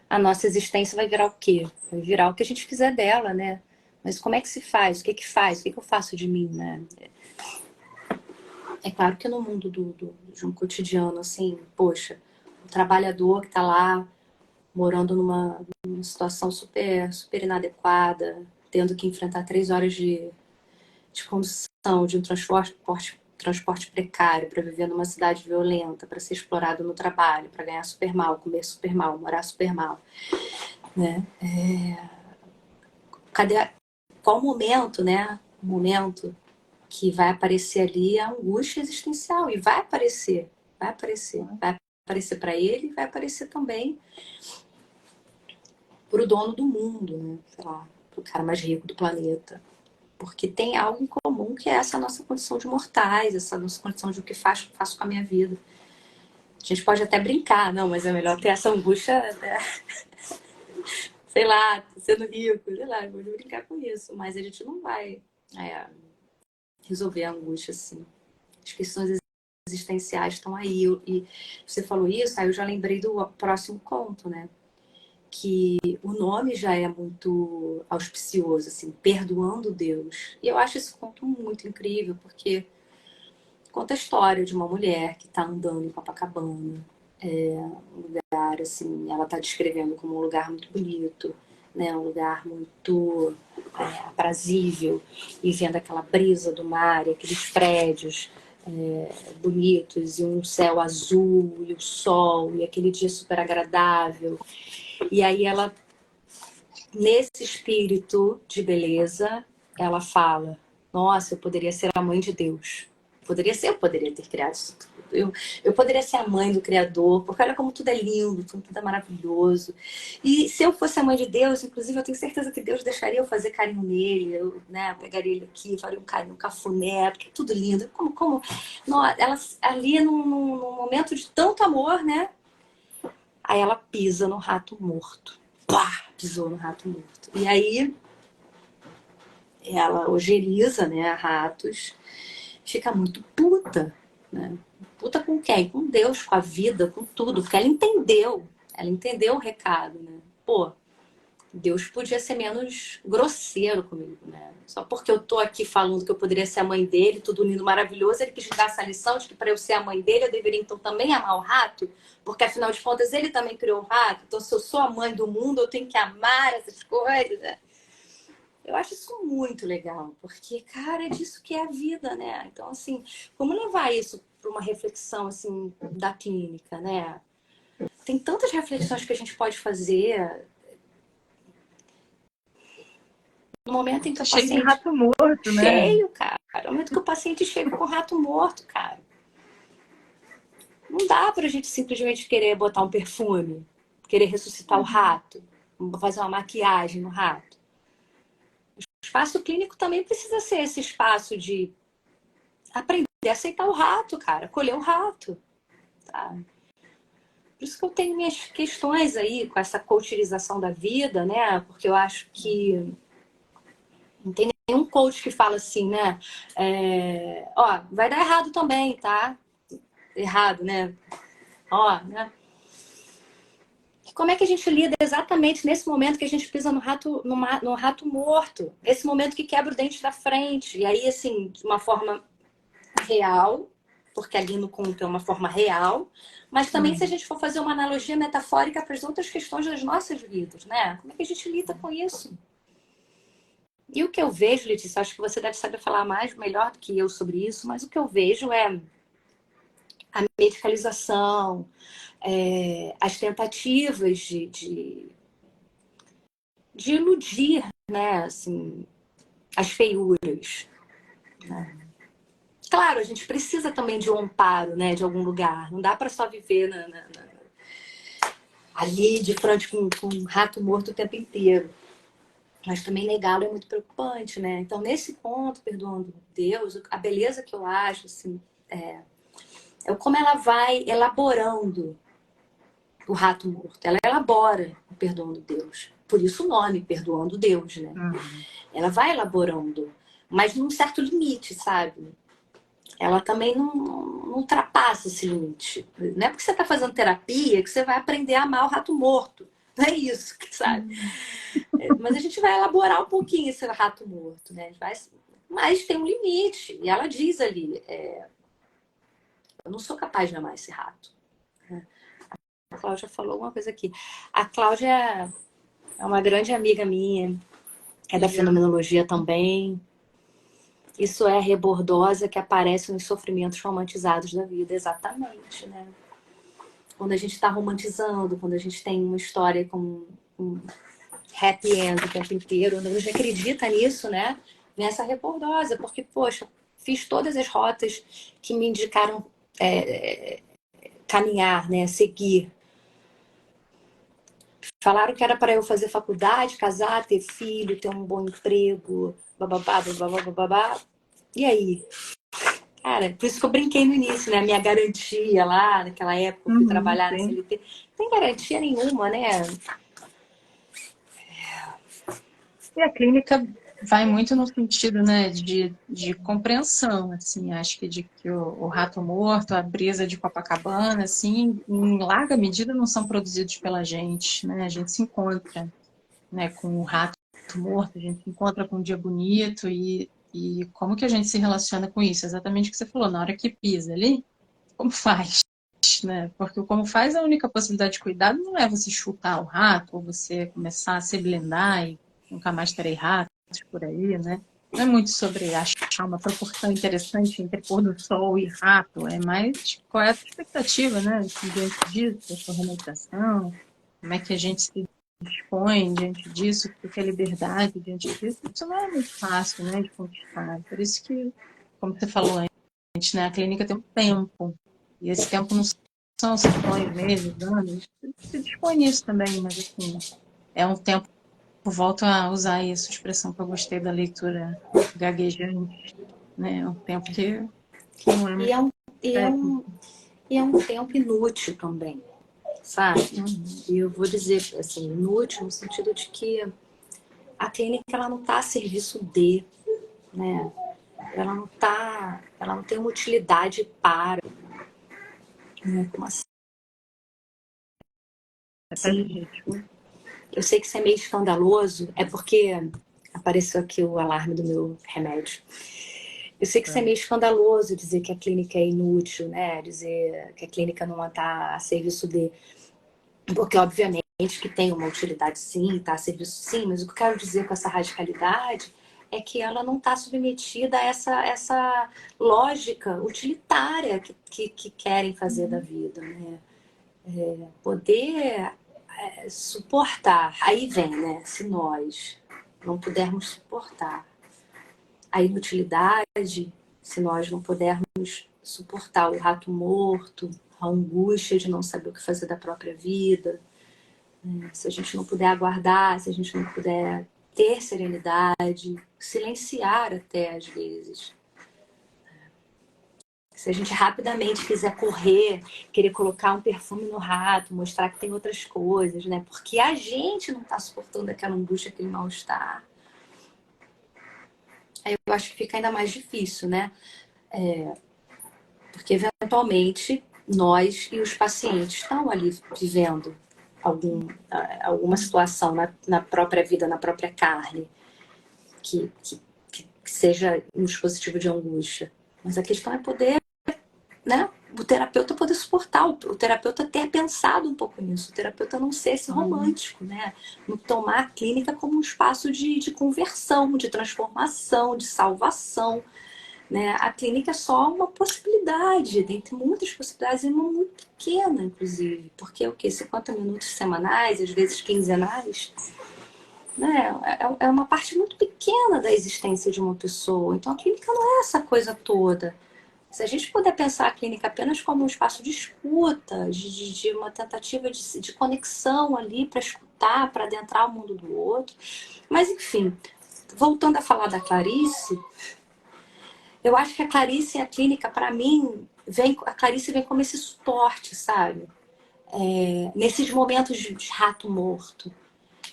a nossa existência vai virar o quê? Vai virar o que a gente quiser dela, né? Mas como é que se faz? O que que faz? O que que eu faço de mim, né? É claro que no mundo de um cotidiano, assim, poxa, o trabalhador que tá lá morando numa situação super inadequada, tendo que enfrentar 3 horas de condução, de um transporte precário, para viver numa cidade violenta, para ser explorado no trabalho, para ganhar super mal, comer super mal, morar super mal, né? Qual momento, né? O momento que vai aparecer ali a angústia existencial, e vai aparecer, vai aparecer para ele, vai aparecer também para o dono do mundo, né? Sei lá, para o cara mais rico do planeta. Porque tem algo em comum que é essa nossa condição de mortais, essa nossa condição de o que faço com a minha vida. A gente pode até brincar, não, mas é melhor ter essa angústia, né? Sei lá, sendo rico, sei lá, pode brincar com isso, mas a gente não vai resolver a angústia assim. As questões existenciais estão aí. E você falou isso, aí eu já lembrei do próximo conto, né? Que o nome já é muito auspicioso, assim, Perdoando Deus. E eu acho esse conto muito incrível, porque conta a história de uma mulher que está andando em Copacabana, um lugar, assim, ela está descrevendo como um lugar muito bonito, né, um lugar muito aprazível, e vendo aquela brisa do mar, e aqueles prédios bonitos, e um céu azul, e o sol, e aquele dia super agradável. E aí ela, nesse espírito de beleza, ela fala: nossa, eu poderia ser a mãe de Deus. Eu poderia ter criado isso tudo. Eu poderia ser a mãe do Criador, porque olha como tudo é lindo, tudo é maravilhoso. E se eu fosse a mãe de Deus, inclusive, eu tenho certeza que Deus deixaria eu fazer carinho nele, eu, né, pegaria ele aqui, faria um carinho, um cafuné, porque é tudo lindo. Não, ela ali num momento de tanto amor, né? Aí ela pisa no rato morto. Pá! Pisou no rato morto. E aí ela ojeriza, né, a ratos, fica muito puta, né? Puta com quem? Com Deus, com a vida, com tudo, porque ela entendeu. Ela entendeu o recado, né? Pô, Deus podia ser menos grosseiro comigo, né? Só porque eu tô aqui falando que eu poderia ser a mãe dele, tudo lindo, maravilhoso, ele quis dar essa lição de que para eu ser a mãe dele, eu deveria então também amar o rato, porque afinal de contas ele também criou o rato, então se eu sou a mãe do mundo, eu tenho que amar essas coisas, né? Eu acho isso muito legal, porque, cara, é disso que é a vida, né? Então, assim, como levar isso para uma reflexão, assim, da clínica, né? Tem tantas reflexões que a gente pode fazer no momento em que o Cheio de paciente... rato morto, né? Cheio, cara. No momento que o paciente chega com o rato morto, cara. Não dá pra gente simplesmente querer botar um perfume, querer ressuscitar o rato, fazer uma maquiagem no rato. O espaço clínico também precisa ser esse espaço de aprender a aceitar o rato, cara. Acolher o rato, tá? Por isso que eu tenho minhas questões aí com essa coacherização da vida, né? Porque eu acho que não tem nenhum coach que fala assim, né? Ó, vai dar errado também, tá? Errado, né? Ó, né? Como é que a gente lida exatamente nesse momento que a gente pisa no rato morto? Esse momento que quebra o dente da frente. E aí, assim, de uma forma real, porque ali no conto é uma forma real, mas também se a gente for fazer uma analogia metafórica para as outras questões das nossas vidas, né? Como é que a gente lida com isso? E o que eu vejo, Letícia, acho que você deve saber falar mais, melhor do que eu sobre isso, mas o que eu vejo é a medicalização, as tentativas de iludir, né, assim, as feiuras, né? Claro, a gente precisa também de um amparo, né, de algum lugar. Não dá para só viver ali de frente com um rato morto o tempo inteiro. Mas também negá-lo é muito preocupante, né? Então, nesse ponto, perdoando Deus, a beleza que eu acho, assim, é como ela vai elaborando o rato morto. Ela elabora o perdoando Deus. Por isso o nome, perdoando Deus, né? Ela vai elaborando, mas num certo limite, sabe? Ela também não ultrapassa esse limite. Não é porque você está fazendo terapia que você vai aprender a amar o rato morto. Não é isso, sabe? Mas a gente vai elaborar um pouquinho esse rato morto, né? Mas tem um limite. E ela diz ali, eu não sou capaz de amar esse rato. A Cláudia falou uma coisa aqui. A Cláudia é uma grande amiga minha, é da fenomenologia também. Isso é a rebordosa que aparece nos sofrimentos romantizados da vida, exatamente, né? Quando a gente está romantizando, quando a gente tem uma história com um happy end o tempo inteiro, a gente acredita nisso, né? Nessa rebordosa, porque, poxa, fiz todas as rotas que me indicaram caminhar, né? Seguir. Falaram que era para eu fazer faculdade, casar, ter filho, ter um bom emprego, bababá, bababá, bababá. E aí? Cara, por isso que eu brinquei no início, né? A minha garantia lá, naquela época, eu fui trabalhar na CLT. Não tem garantia nenhuma, né? E a clínica vai muito no sentido, né, de compreensão, assim, acho que de que o rato morto, a brisa de Copacabana, assim, em larga medida não são produzidos pela gente, né? A gente se encontra, né, com o rato morto, a gente se encontra com um dia bonito e como que a gente se relaciona com isso? Exatamente o que você falou, na hora que pisa ali, como faz? Né? Porque o como faz, a única possibilidade de cuidado não é você chutar o rato ou você começar a se blindar e nunca mais terei ratos por aí, né? Não é muito sobre achar uma proporção interessante entre pôr do sol e rato, é mais qual é a tua expectativa, né? Diante disso, a sua realização, como é que a gente se dispõe diante disso, o que é liberdade diante disso, isso não é muito fácil, né, de conquistar. Por isso que, como você falou antes, né, a clínica tem um tempo, e esse tempo não são sessões, meses, anos, se dispõe nisso também, mas assim, é um tempo, volto a usar essa expressão que eu gostei da leitura gaguejante, né, é um tempo que não é E muito é um, e é técnico. um, e é um tempo inútil também, sabe? E eu vou dizer, assim, inútil no sentido de que a clínica ela não está a serviço de, né? Ela não tem uma utilidade para, né? Como assim? Eu sei que isso é meio escandaloso, é porque apareceu aqui o alarme do meu remédio. Eu sei que isso é meio escandaloso dizer que a clínica é inútil, né? Dizer que a clínica não está a serviço de. Porque, obviamente, que tem uma utilidade sim, está a serviço sim, mas o que eu quero dizer com essa radicalidade é que ela não está submetida a essa lógica utilitária que querem fazer da vida, né? Poder suportar. Aí vem, né? Se nós não pudermos suportar a inutilidade, se nós não pudermos suportar o rato morto, a angústia de não saber o que fazer da própria vida, né? Se a gente não puder aguardar, se a gente não puder ter serenidade, silenciar até às vezes. Se a gente rapidamente quiser correr, querer colocar um perfume no rato, mostrar que tem outras coisas, né? Porque a gente não está suportando aquela angústia, aquele mal-estar. Aí eu acho que fica ainda mais difícil, né? Porque eventualmente nós e os pacientes estão ali vivendo alguma situação na própria vida, na própria carne, que seja um dispositivo de angústia. Mas a questão é poder, né? O terapeuta poder suportar, o terapeuta ter pensado um pouco nisso, o terapeuta não ser esse romântico, né? Não tomar a clínica como um espaço de conversão, de transformação, de salvação, né? A clínica é só uma possibilidade, dentre muitas possibilidades, e uma muito pequena, inclusive, porque o quê? 50 minutos semanais, às vezes quinzenais, né? É uma parte muito pequena da existência de uma pessoa. Então a clínica não é essa coisa toda. Se a gente puder pensar a clínica apenas como um espaço de escuta, de uma tentativa de conexão ali para escutar, para adentrar o mundo do outro. Mas, enfim, voltando a falar da Clarice, eu acho que a Clarice e a clínica, para mim, a Clarice vem como esse suporte, sabe? Nesses momentos de rato morto.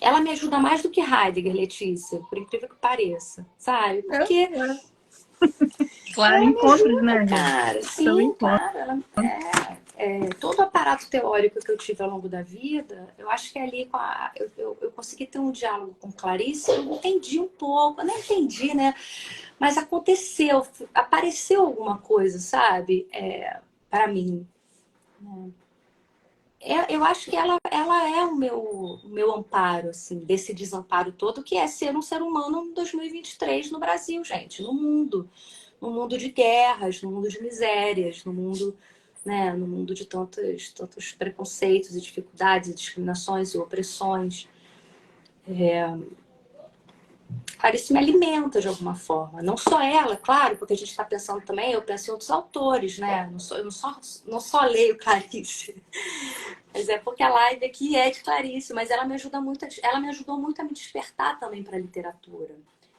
Ela me ajuda mais do que Heidegger, Letícia, por incrível que pareça, sabe? Porque Claro, ela me encontros, ajuda, né, gente? cara. São Sim, encontros. claro. Todo o aparato teórico que eu tive ao longo da vida, eu acho que ali eu consegui ter um diálogo com Clarice, eu entendi um pouco, eu nem entendi, né? Mas aconteceu, apareceu alguma coisa, sabe? Para mim. Eu acho que ela é o meu amparo, assim, desse desamparo todo, que é ser um ser humano em 2023 no Brasil, gente, no mundo. No mundo de guerras, no mundo de misérias, no mundo, né, no mundo de tantos preconceitos e dificuldades, e discriminações e opressões. Clarice me alimenta de alguma forma. Não só ela, claro, porque a gente está pensando também, eu penso em outros autores, né? Eu não só leio Clarice. Mas é porque a live aqui é de Clarice, mas ela me ajuda muito, ela me ajudou muito a me despertar também para a literatura.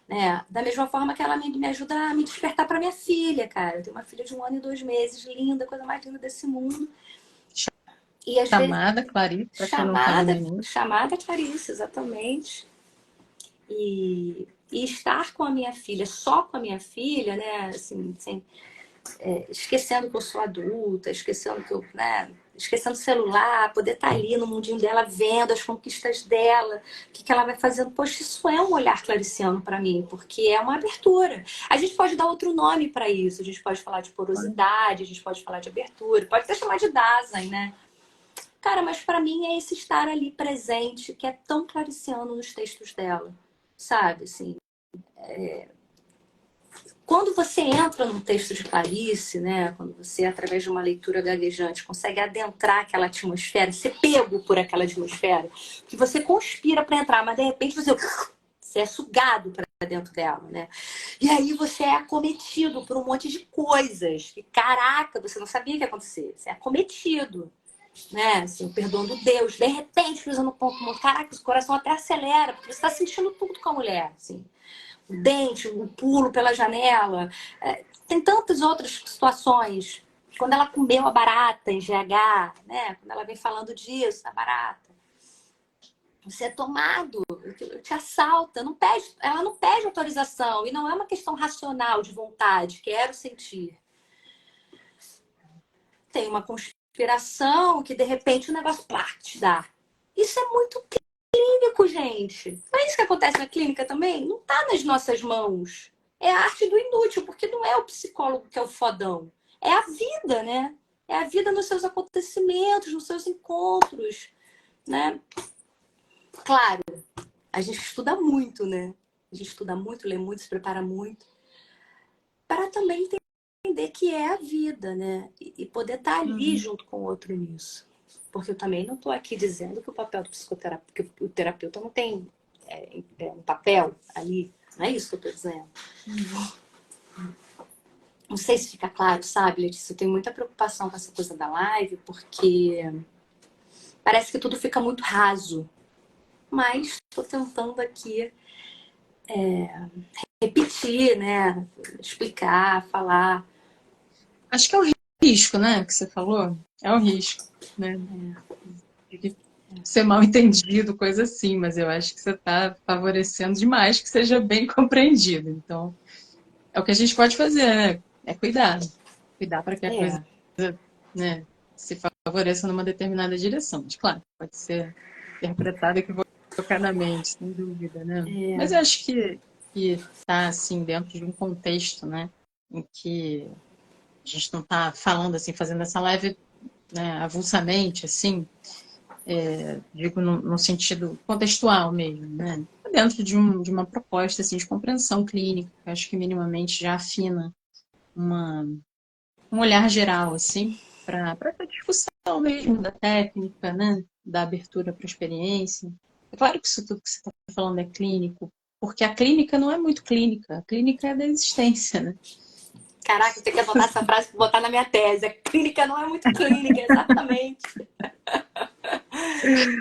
Né? Da mesma forma que ela me ajuda a me despertar para minha filha, cara. Eu tenho uma filha de 1 ano e 2 meses, linda, coisa mais linda desse mundo. E às vezes, Chamada Clarice, para quem não sabe o neném. chamada Clarice, exatamente. E estar com a minha filha, só com a minha filha, né? Assim, esquecendo que eu sou adulta, esquecendo que eu, né? Esquecendo o celular, poder estar ali no mundinho dela, vendo as conquistas dela, o que ela vai fazendo. Poxa, isso é um olhar clariciano para mim, porque é uma abertura. A gente pode dar outro nome para isso, a gente pode falar de porosidade, a gente pode falar de abertura, pode até chamar de Dasein, né? Cara, mas para mim é esse estar ali presente que é tão clariciano nos textos dela, sabe? Assim, quando você entra num texto de Clarice, né, quando você, através de uma leitura gaguejante, consegue adentrar aquela atmosfera, ser pego por aquela atmosfera, que você conspira para entrar, mas de repente você é sugado para dentro dela, né? E aí você é acometido por um monte de coisas que, caraca, você não sabia que ia acontecer. Você é acometido, né? Assim, o perdão do Deus, de repente, usando um ponto, caraca, o coração até acelera, porque você está sentindo tudo com a mulher, assim. O dente, o pulo pela janela. Tem tantas outras situações. Quando ela comeu a barata em GH, né? Quando ela vem falando disso, a barata. Você é tomado, te assalta, ela não pede autorização. E não é uma questão racional de vontade, quero sentir. Tem uma conspiração que, de repente, o negócio te dá. Isso é muito clínico, gente. Não é isso que acontece na clínica também? Não tá nas nossas mãos. É a arte do inútil, porque não é o psicólogo que é o fodão. É a vida, né? É a vida nos seus acontecimentos, nos seus encontros, né? Claro, a gente estuda muito, né? A gente estuda muito, lê muito, se prepara muito, para também entender que é a vida, né? E poder estar ali junto com o outro nisso. Porque eu também não estou aqui dizendo que o papel do psicoterapeuta, que o terapeuta não tem um papel ali. Não é isso que eu estou dizendo. Não sei se fica claro, sabe, Letícia? Eu tenho muita preocupação com essa coisa da live, porque parece que tudo fica muito raso. Mas estou tentando aqui repetir, né? Explicar, falar. Acho que é o risco, né, que você falou. É o risco, né? De ser mal entendido, coisa assim, mas eu acho que você está favorecendo demais que seja bem compreendido. Então, é o que a gente pode fazer, né? É cuidar. Cuidar para que a coisa, É, né, se favoreça numa determinada direção. Mas, claro, pode ser interpretada equivocadamente, sem dúvida, né? Mas eu acho que está, assim, dentro de um contexto, né, em que a gente não está falando, assim, fazendo essa live, né, avulsamente, assim, digo no sentido contextual mesmo, né? Dentro de uma proposta, assim, de compreensão clínica, que acho que minimamente já afina um olhar geral, assim, para essa discussão mesmo da técnica, né? Da abertura para a experiência. É claro que isso tudo que você está falando é clínico, porque a clínica não é muito clínica, a clínica é da existência, né? Caraca, você quer botar essa frase para botar na minha tese. A clínica não é muito clínica, exatamente.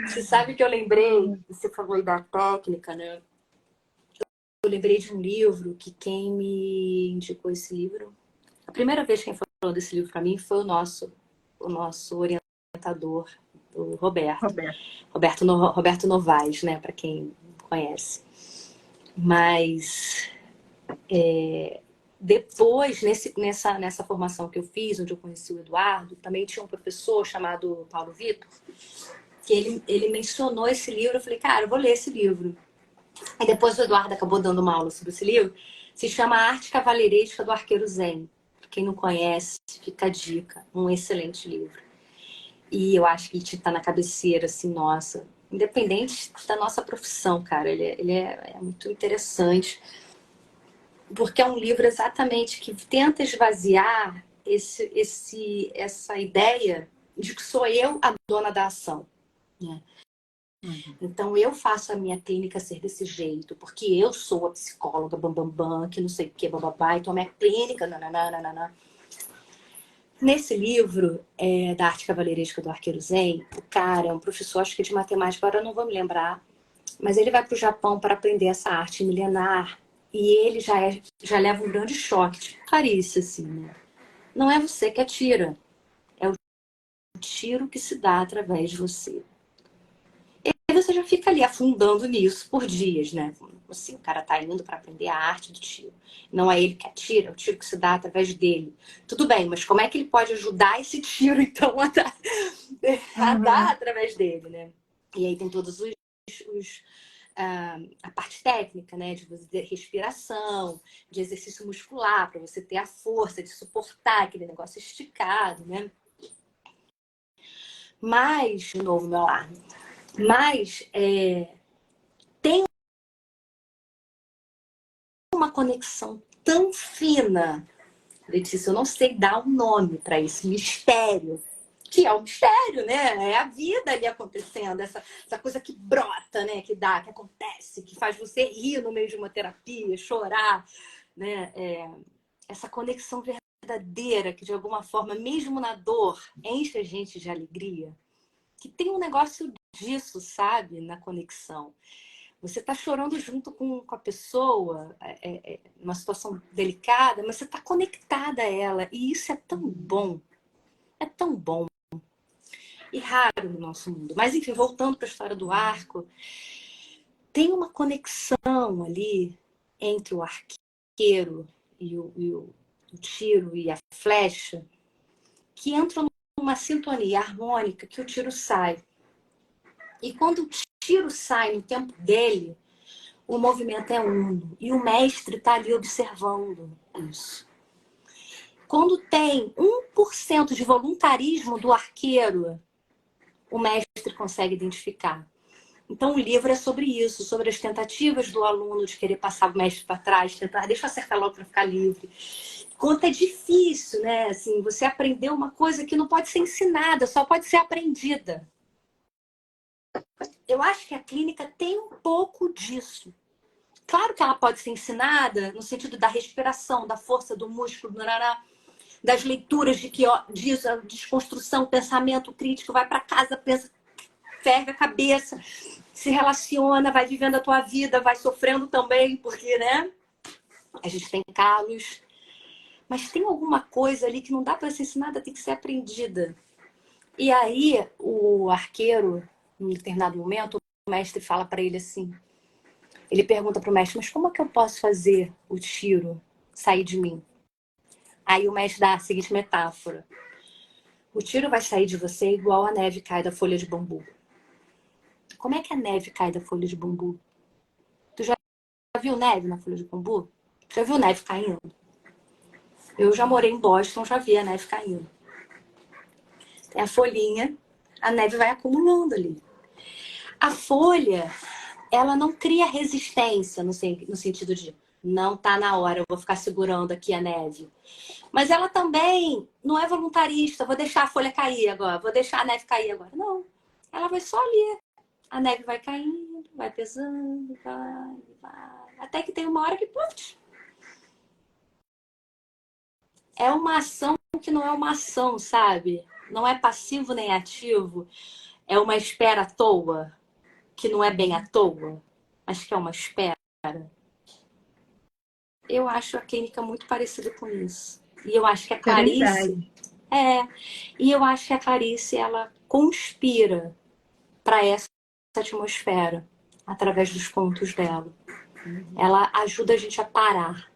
Você sabe que eu lembrei, você falou aí da técnica, né? Eu lembrei de um livro que quem me indicou esse livro, a primeira vez que quem falou desse livro para mim foi o nosso orientador, o Roberto. Roberto. Roberto Novaes, né? Para quem conhece. Mas depois, nessa formação que eu fiz, onde eu conheci o Eduardo, também tinha um professor chamado Paulo Vitor, que ele mencionou esse livro. Eu falei, cara, eu vou ler esse livro. E depois o Eduardo acabou dando uma aula sobre esse livro. Se chama A Arte Cavalheiresca do Arqueiro Zen. Quem não conhece, fica a dica. Um excelente livro. E eu acho que ele está na cabeceira, assim, nossa. Independente da nossa profissão, cara. Ele é muito interessante. Porque é um livro exatamente que tenta esvaziar essa ideia de que sou eu a dona da ação, né? Então eu faço a minha clínica ser desse jeito, porque eu sou a psicóloga bambambam, que não sei o que, bababá, então a minha clínica, nananana. Nesse livro da Arte Cavalheiresca do Arqueiro Zen, o cara é um professor, acho que de matemática, agora eu não vou me lembrar, mas ele vai para o Japão para aprender essa arte milenar e ele já leva um grande choque, tipo Clarice, assim, né? Não é você que atira, é o tiro que se dá através de você. E você já fica ali afundando nisso por dias, né? Assim, o cara tá indo para aprender a arte do tiro. Não é ele que atira, é o tiro que se dá através dele. Tudo bem, mas como é que ele pode ajudar esse tiro, então, a dar através dele, né? E aí tem todos a parte técnica, né? De você ter respiração, de exercício muscular, para você ter a força de suportar aquele negócio esticado, né? Mas, de novo, meu alarme. Mas tem uma conexão tão fina, Letícia, eu não sei dar um nome para esse mistério, que é o mistério, né? É a vida ali acontecendo, essa coisa que brota, né? Que acontece, que faz você rir no meio de uma terapia, chorar, né? Essa conexão verdadeira que, de alguma forma, mesmo na dor, enche a gente de alegria. Que tem um negócio disso, sabe? Na conexão. Você está chorando junto com a pessoa, numa situação delicada, mas você está conectada a ela. E isso é tão bom. É tão bom. E raro no nosso mundo. Mas, enfim, voltando para a história do arco, tem uma conexão ali entre o arqueiro e o tiro e a flecha que entram numa sintonia harmônica que o tiro sai. E quando o tiro sai no tempo dele, o movimento é uno. E o mestre está ali observando isso. Quando tem 1% de voluntarismo do arqueiro, o mestre consegue identificar. Então o livro é sobre isso, sobre as tentativas do aluno de querer passar o mestre para trás, tentar, deixa eu acertar logo para ficar livre. Quanto é difícil, né? Assim, você aprender uma coisa que não pode ser ensinada, só pode ser aprendida. Eu acho que a clínica tem um pouco disso. Claro que ela pode ser ensinada no sentido da respiração, da força do músculo, das leituras de que diz a desconstrução, pensamento crítico, vai para casa, pensa, ferve a cabeça, se relaciona, vai vivendo a tua vida, vai sofrendo também, porque, né? A gente tem calos. Mas tem alguma coisa ali que não dá para ser ensinada, tem que ser aprendida. E aí, o arqueiro, em determinado momento, o mestre fala para ele assim, ele pergunta para o mestre, mas como é que eu posso fazer o tiro sair de mim? Aí o mestre dá a seguinte metáfora. O tiro vai sair de você igual a neve cai da folha de bambu. Como é que a neve cai da folha de bambu? Tu já viu neve na folha de bambu? Já viu neve caindo? Eu já morei em Boston, já vi a neve caindo. Tem a folhinha, a neve vai acumulando ali. A folha, ela não cria resistência no sentido de Não tá na hora, eu vou ficar segurando aqui a neve. Mas ela também não é voluntarista, vou deixar a folha cair agora, vou deixar a neve cair agora. Não, ela vai só ali. A neve vai caindo, vai pesando, vai. Até que tem uma hora que, putz, é uma ação que não é uma ação, sabe? Não é passivo nem ativo. É uma espera à toa, que não é bem à toa, mas que é uma espera. Eu acho a clínica muito parecida com isso. E eu acho que a Clarice Serenidade. e eu acho que a Clarice ela conspira para essa atmosfera através dos contos dela. Ela ajuda a gente a parar.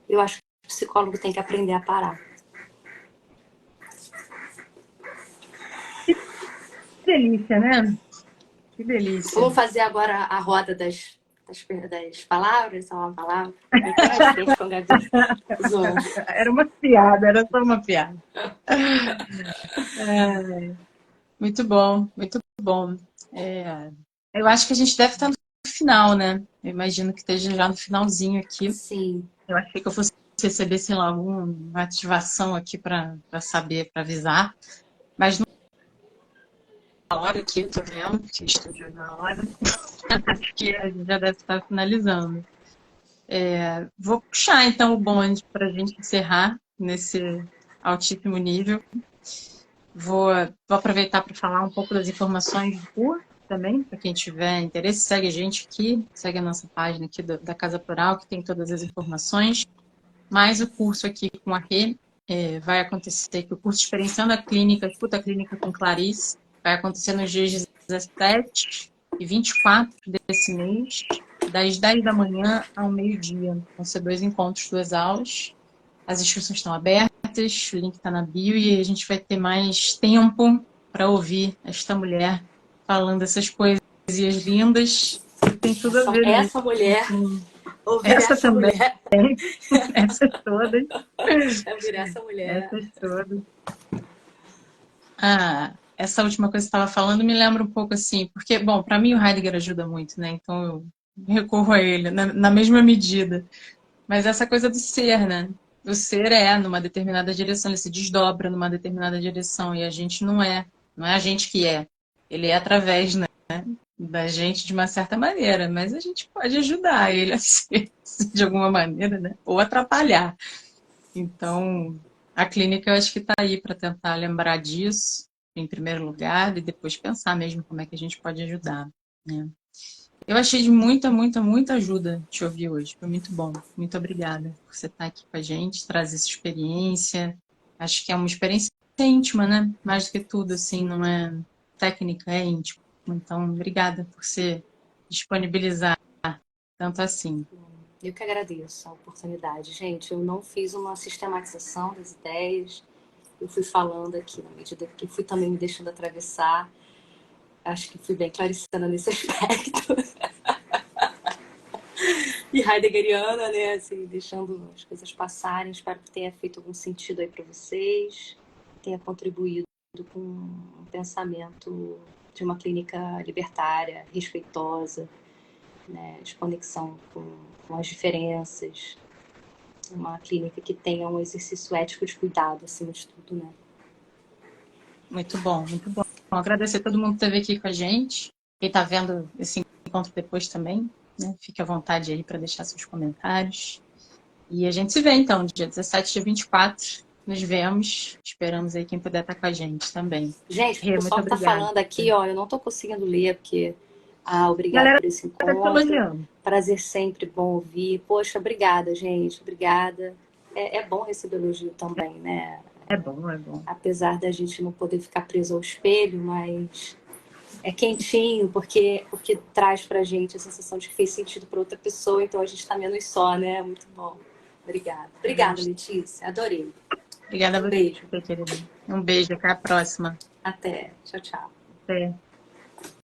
Eu acho que o psicólogo tem que aprender a parar. Que delícia, né? Que delícia. Vamos fazer agora a roda das palavras, só uma palavra. Mais frente com a Gabi. Zoando. Era uma piada, era só uma piada. Muito bom, muito bom. Eu acho que a gente deve estar no final, né? Eu imagino que esteja já no finalzinho aqui. Sim. Eu achei que eu fosse receber, sei lá, alguma ativação aqui para saber, para avisar. Mas não é a hora aqui, tô vendo que estou na hora. Acho que a gente já deve estar finalizando. Vou puxar então o bonde para a gente encerrar nesse altíssimo nível. Vou aproveitar para falar um pouco das informações do curso também, para quem tiver interesse, segue a gente aqui, segue a nossa página aqui da Casa Plural, que tem todas as informações. Mas o curso aqui com a Rê vai acontecer, que o curso Experienciando a Clínica, Escuta a Clínica com Clarice, vai acontecer nos dias 17 e 24 desse mês, das 10 da manhã ao meio-dia. Vão ser 2 encontros, 2 aulas. As inscrições estão abertas, o link está na bio e a gente vai ter mais tempo para ouvir esta mulher falando essas poesias lindas que tem tudo a ver mesmo. Essa mulher, ouvir Essa essa também, mulher, essas todas. ouvir essa mulher. Essas todas. Essa última coisa que você estava falando me lembra um pouco assim, porque, bom, para mim o Heidegger ajuda muito, né? Então eu recorro a ele na mesma medida. Mas essa coisa do ser, né? O ser numa determinada direção, ele se desdobra numa determinada direção e a gente não é a gente que é. Ele é através, né, da gente de uma certa maneira, mas a gente pode ajudar ele a ser de alguma maneira, né? Ou atrapalhar. Então, a clínica eu acho que está aí para tentar lembrar disso, em primeiro lugar, e depois pensar mesmo como é que a gente pode ajudar, né? Eu achei de muita, muita, muita ajuda te ouvir hoje. Foi muito bom. Muito obrigada por você estar aqui com a gente, trazer essa experiência. Acho que é uma experiência íntima, né? Mais do que tudo, assim, não é técnica, é íntimo. Então, obrigada por se disponibilizar tanto assim. Eu que agradeço a oportunidade. Gente, eu não fiz uma sistematização das ideias. Eu fui falando aqui na medida que fui também me deixando atravessar. Acho que fui bem claricena nesse aspecto. E heideggeriana, né? Assim, deixando as coisas passarem. Espero que tenha feito algum sentido aí para vocês. Tenha contribuído com um pensamento de uma clínica libertária, respeitosa, né? De conexão com as diferenças. Uma clínica que tenha um exercício ético de cuidado, acima de tudo, né? Muito bom, muito bom. Agradecer a todo mundo que esteve aqui com a gente. Quem está vendo esse encontro depois também, né? Fique à vontade aí para deixar seus comentários. E a gente se vê então, dia 17 e dia 24. Nos vemos. Esperamos aí quem puder estar com a gente também. Gente, o Rê, muito pessoal que tá obrigada. falando aqui, ó, eu não tô conseguindo ler, porque. Obrigada Galera, por esse tá te encontro. elogiando. Prazer sempre, bom ouvir. Poxa, obrigada, gente. Obrigada. É bom receber elogio também, né? É bom, é bom. Apesar da gente não poder ficar preso ao espelho, mas é quentinho, porque traz pra gente a sensação de que fez sentido para outra pessoa, então a gente tá menos só, né? Muito bom. Obrigada. Obrigada, Letícia. Adorei. Obrigada a Um você, beijo. querida. Um beijo, até a próxima. Até. Tchau, tchau. Até.